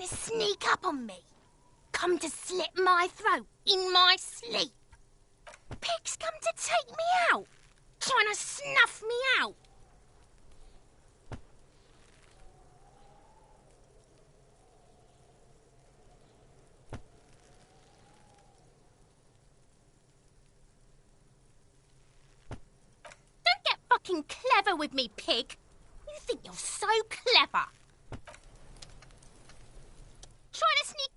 to sneak up on me? Come to slit my throat in my sleep? Pigs come to take me out, trying to snuff me out. Don't get fucking clever with me, pig. You think you're so clever. Trying to sneak...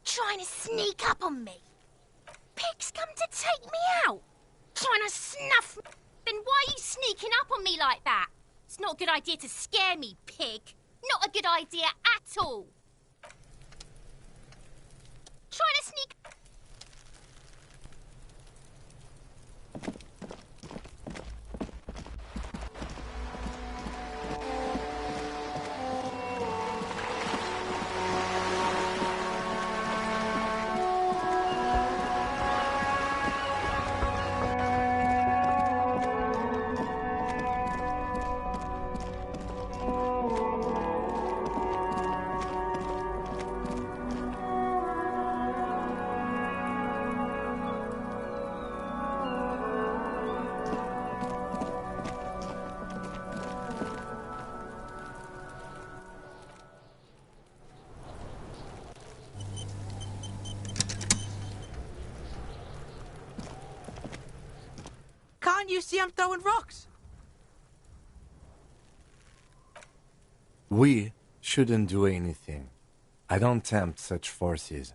Trying to sneak up on me? Pigs come to take me out, trying to snuff me. Then why are you sneaking up on me like that? It's not a good idea to scare me, pig. Not a good idea at all. Trying to sneak... Can't you see I'm throwing rocks? We shouldn't do anything. I don't tempt such forces.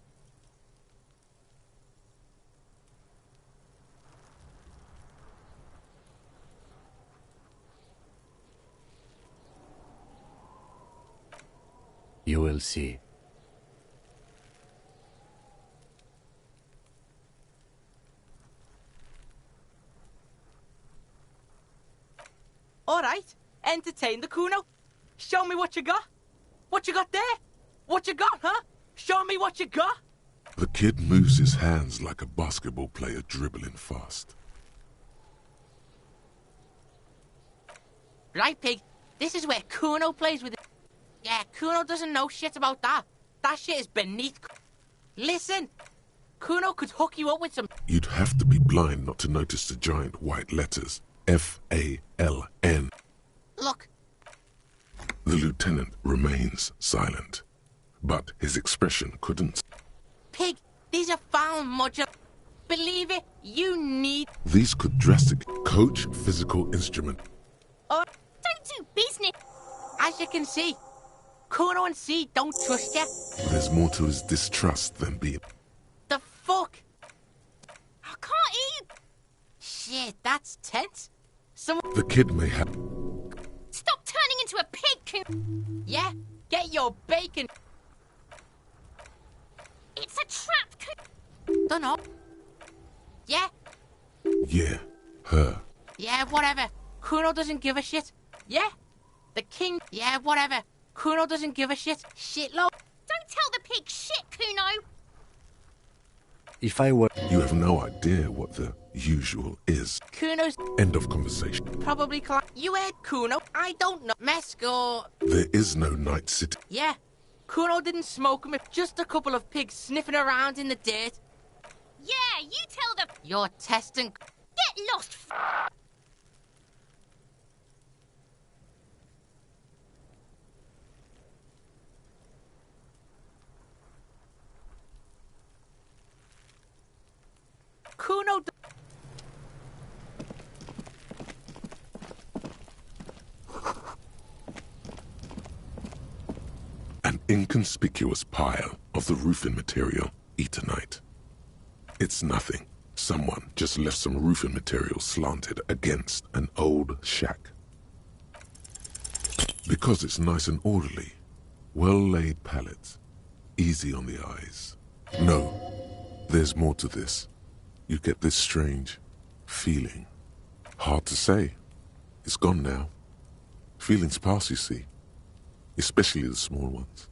You will see. All right, entertain the Kuno. Show me what you got. What you got there? What you got, huh? Show me what you got. The kid moves his hands like a basketball player dribbling fast. Right, pig. This is where Kuno plays with it. Yeah, Kuno doesn't know shit about that. That shit is beneath... Listen, Kuno could hook you up with some... You'd have to be blind not to notice the giant white letters. F-A-L-N. Look. The lieutenant remains silent, but his expression couldn't... Pig, these are foul modular. Believe it, you need... These could drastic coach physical instrument. Oh, don't do business. As you can see, Kuno and C don't trust you. There's more to his distrust than being... The fuck? I can't hear you. Shit, that's tense. The kid may have... Stop turning into a pig, Kuno. Yeah, get your bacon. It's a trap, Kuno. Dunno. Yeah? Yeah, her. Yeah, whatever. Kuno doesn't give a shit. Yeah? The king... Yeah, whatever. Kuno doesn't give a shit. Shitload. Don't tell the pig shit, Kuno. If I were... You have no idea what the usual is. Kuno's... End of conversation. Probably... You heard Kuno. I don't know. Mesco... There is no night city. Yeah. Kuno didn't smoke him. Just a couple of pigs sniffing around in the dirt. Yeah, you tell the... You're testing... Get lost, Kuno... An inconspicuous pile of the roofing material, Eternite. It's nothing. Someone just left some roofing material slanted against an old shack. Because it's nice and orderly. Well-laid palettes. Easy on the eyes. No, there's more to this. You get this strange feeling. Hard to say. It's gone now. Feelings pass, you see. Especially the small ones.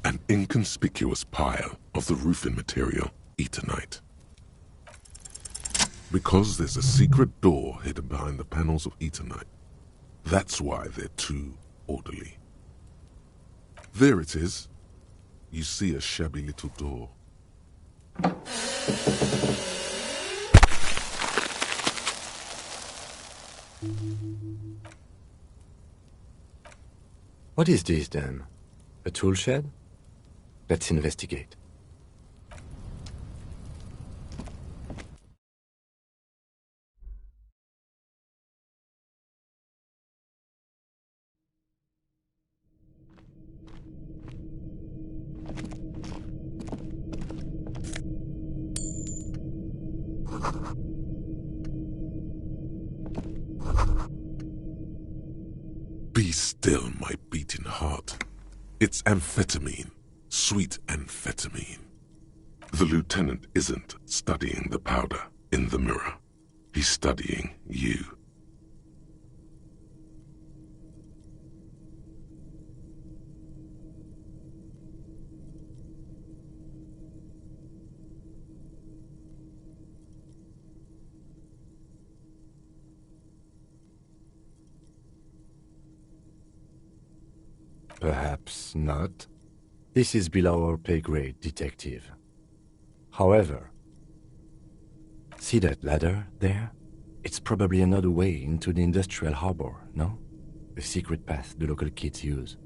An inconspicuous pile of the roofing material, Eternite. Because there's a secret door hidden behind the panels of Eternite. That's why they're too orderly. There it is. You see a shabby little door. What is this, then? A tool shed? Let's investigate. Be still, my beating heart. It's amphetamine. Sweet amphetamine. The lieutenant isn't studying the powder in the mirror. He's studying you. Perhaps not. This is below our pay grade, detective. However, see that ladder there? It's probably another way into the industrial harbor, no? A secret path the local kids use.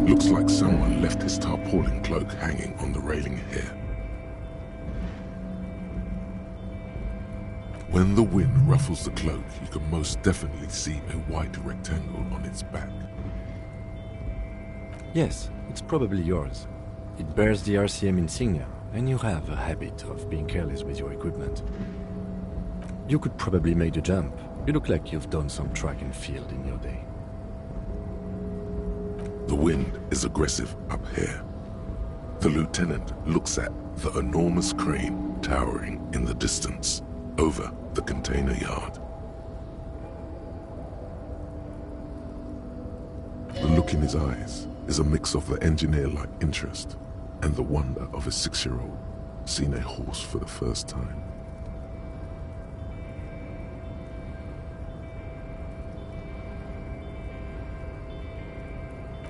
Looks like someone left his tarpaulin cloak hanging on the railing here. When the wind ruffles the cloak, you can most definitely see a white rectangle on its back. Yes, it's probably yours. It bears the RCM insignia, and you have a habit of being careless with your equipment. You could probably make the jump. You look like you've done some track and field in your day. The wind is aggressive up here. The lieutenant looks at the enormous crane towering in the distance over the container yard. The look in his eyes is a mix of the engineer-like interest and the wonder of a 6-year-old seeing a horse for the first time.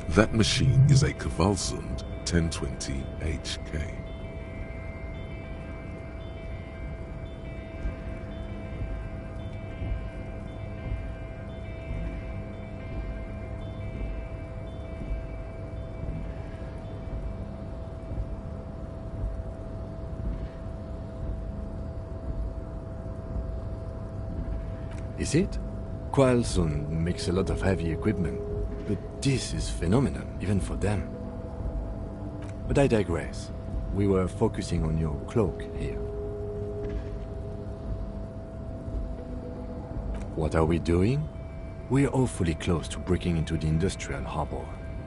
That machine is a Kvalsund 1020 HK. Is it? Kvalsund makes a lot of heavy equipment, but this is phenomenal, even for them. But I digress. We were focusing on your cloak here. What are we doing? We're awfully close to breaking into the industrial harbor.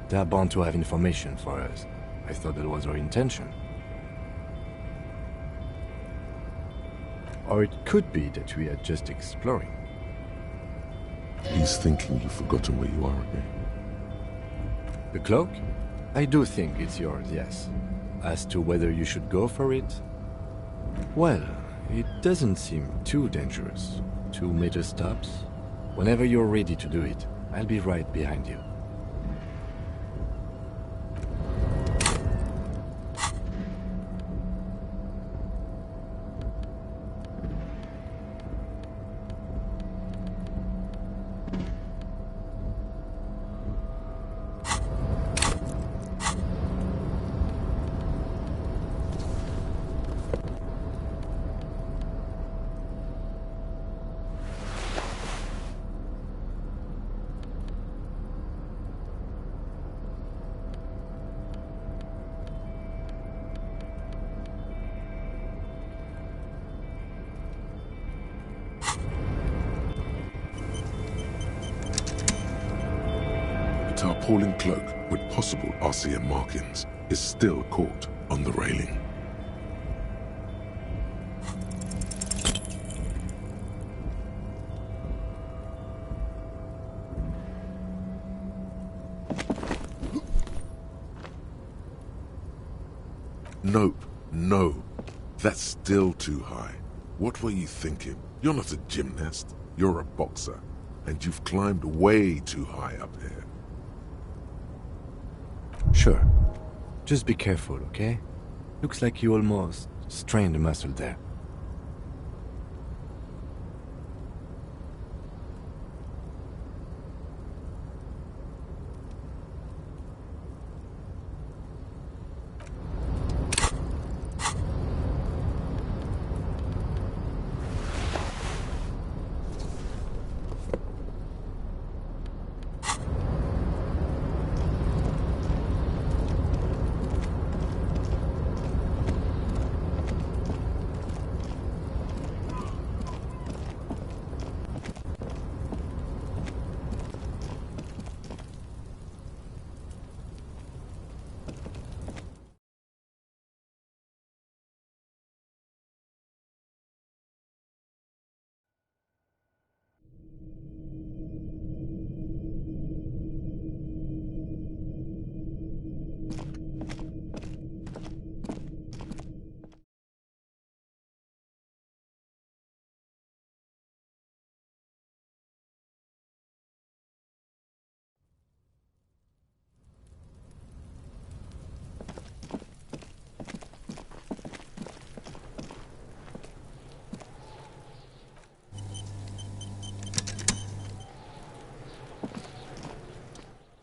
They're bound to have information for us. I thought that was our intention. Or it could be that we are just exploring. He's thinking you've forgotten where you are again. The cloak? I do think it's yours, yes. As to whether you should go for it? Well, it doesn't seem too dangerous. 2 major stops. Whenever you're ready to do it, I'll be right behind you. A tarpaulin cloak with possible RCM markings is still caught on the railing. Nope, no. That's still too high. What were you thinking? You're not a gymnast. You're a boxer. And you've climbed way too high up here. Sure. Just be careful, okay? Looks like you almost strained a muscle there.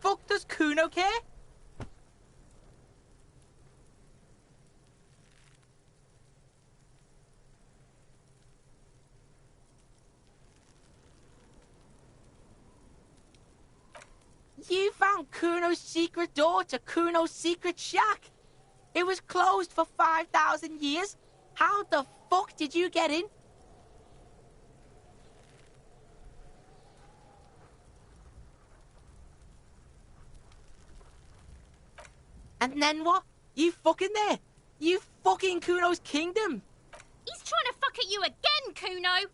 Fuck, does Kuno care? You found Kuno's secret door to Kuno's secret shack. It was closed for 5,000 years. How the fuck did you get in? And then what? You fucking there? You fucking Kuno's kingdom? He's trying to fuck at you again, Kuno!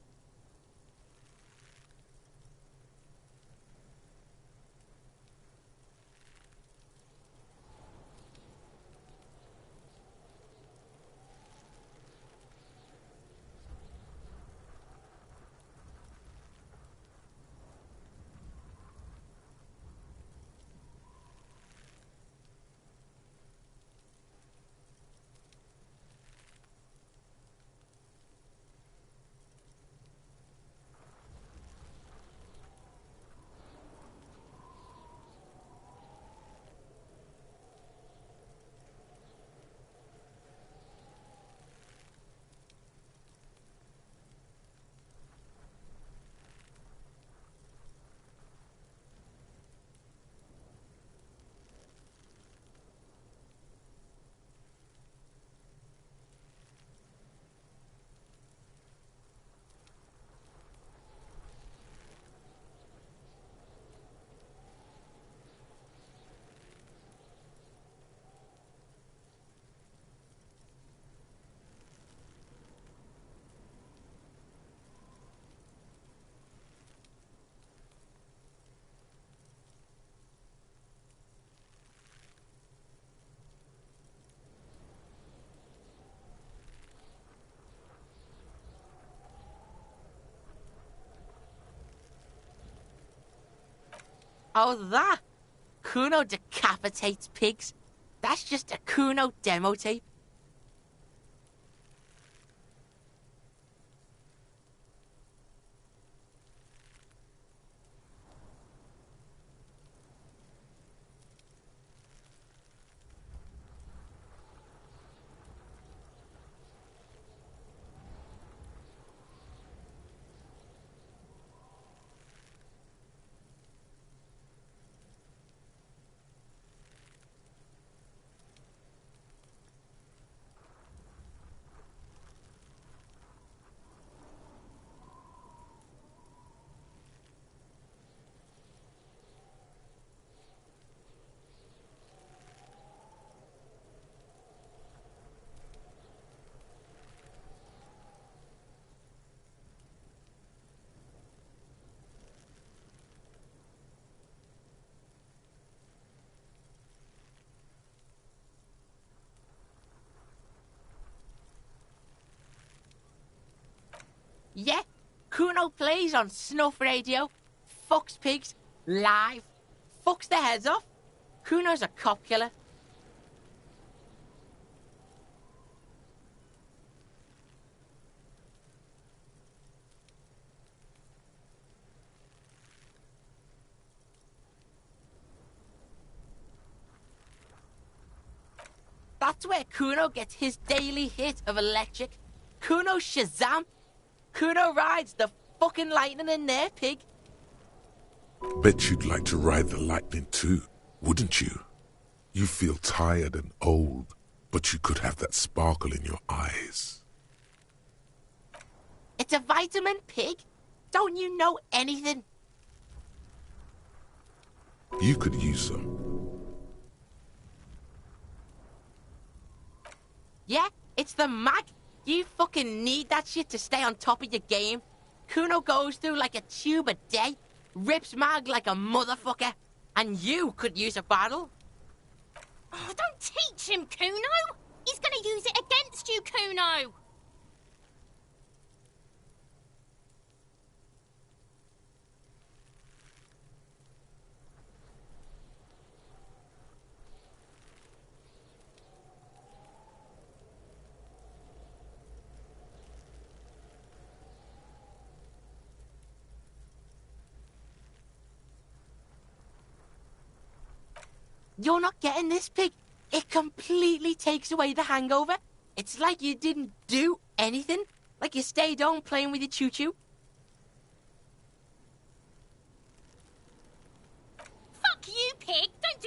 Oh, that? Kuno decapitates pigs. That's just a Kuno demo tape. Yeah, Kuno plays on snuff radio, fucks pigs, live, fucks their heads off. Kuno's a cop killer. That's where Kuno gets his daily hit of electric. Kuno Shazam. Kuno rides the fucking lightning in there, pig. Bet you'd like to ride the lightning too, wouldn't you? You feel tired and old, but you could have that sparkle in your eyes. It's a vitamin, pig. Don't you know anything? You could use some. Yeah, it's the mag. You fucking need that shit to stay on top of your game. Kuno goes through like a tube a day, rips mag like a motherfucker, and you could use a battle. Oh, don't teach him, Kuno! He's gonna use it against you, Kuno! You're not getting this, pig. It completely takes away the hangover. It's like you didn't do anything. Like you stayed home playing with your choo-choo. Fuck you,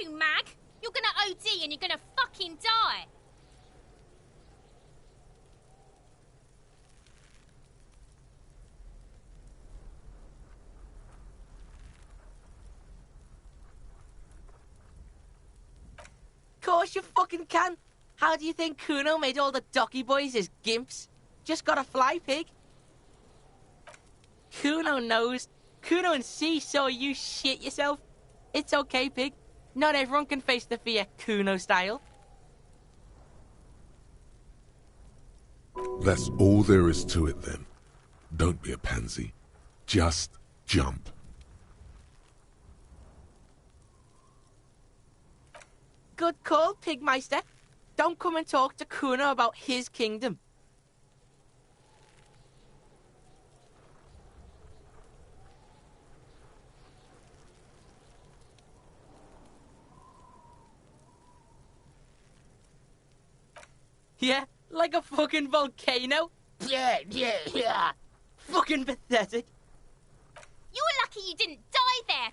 do, Mag? You're gonna OD and you're gonna fucking die. Course you fucking can. How do you think Kuno made all the docky boys his gimps? Just gotta fly, pig. Kuno knows. Kuno and C saw you shit yourself. It's okay, pig. Not everyone can face the fear Kuno style. That's all there is to it then. Don't be a pansy. Just jump. Good call, Pigmeister. Don't come and talk to Kuno about his kingdom. Yeah, like a fucking volcano. Yeah. Fucking pathetic. You're lucky you didn't die there.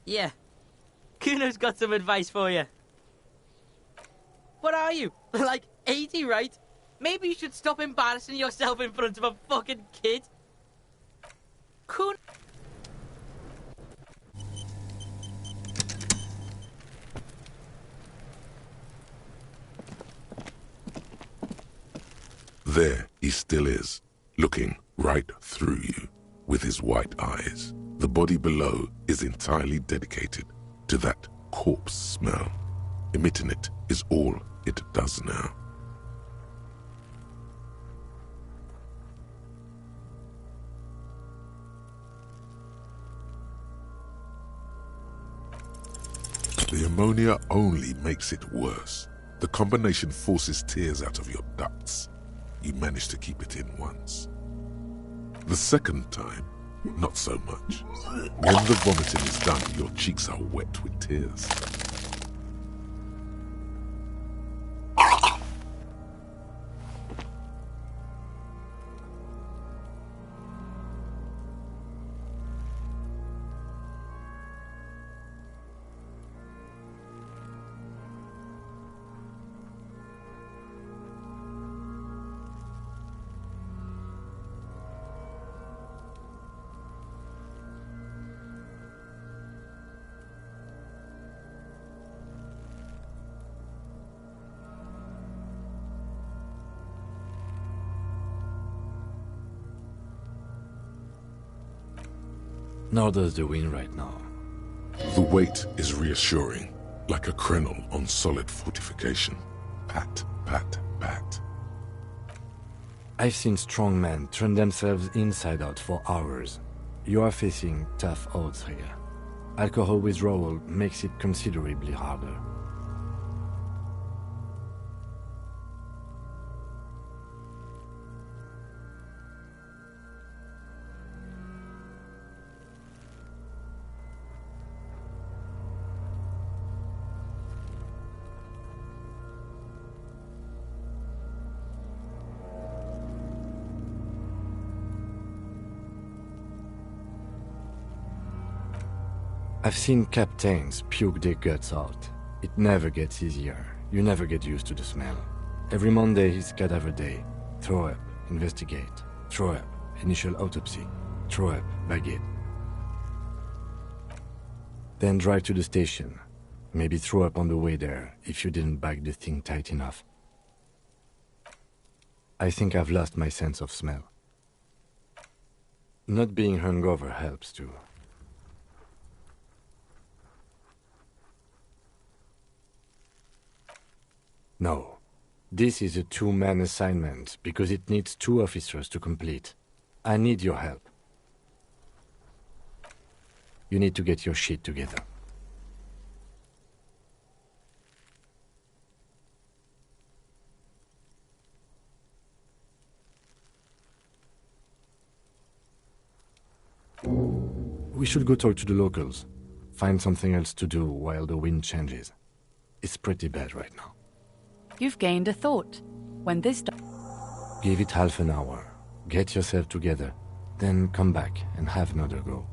Yeah. Kuno's got some advice for you. What are you? Like 80, right? Maybe you should stop embarrassing yourself in front of a fucking kid. Kuno... There he still is, looking right through you with his white eyes. The body below is entirely dedicated to that corpse smell. Emitting it is all it does now. The ammonia only makes it worse. The combination forces tears out of your ducts. You manage to keep it in once. The second time, not so much. When the vomiting is done, your cheeks are wet with tears. Nor does the wind right now. The weight is reassuring, like a crenel on solid fortification. Pat, pat, pat. I've seen strong men turn themselves inside out for hours. You are facing tough odds here. Alcohol withdrawal makes it considerably harder. I've seen captains puke their guts out. It never gets easier. You never get used to the smell. Every Monday is cadaver day. Throw up, investigate. Throw up, initial autopsy. Throw up, baguette. Then drive to the station. Maybe throw up on the way there if you didn't bag the thing tight enough. I think I've lost my sense of smell. Not being hungover helps too. No. This is a two-man assignment because it needs 2 officers to complete. I need your help. You need to get your shit together. We should go talk to the locals. Find something else to do while the wind changes. It's pretty bad right now. You've gained a thought. When this... Give it half an hour. Get yourself together. Then come back and have another go.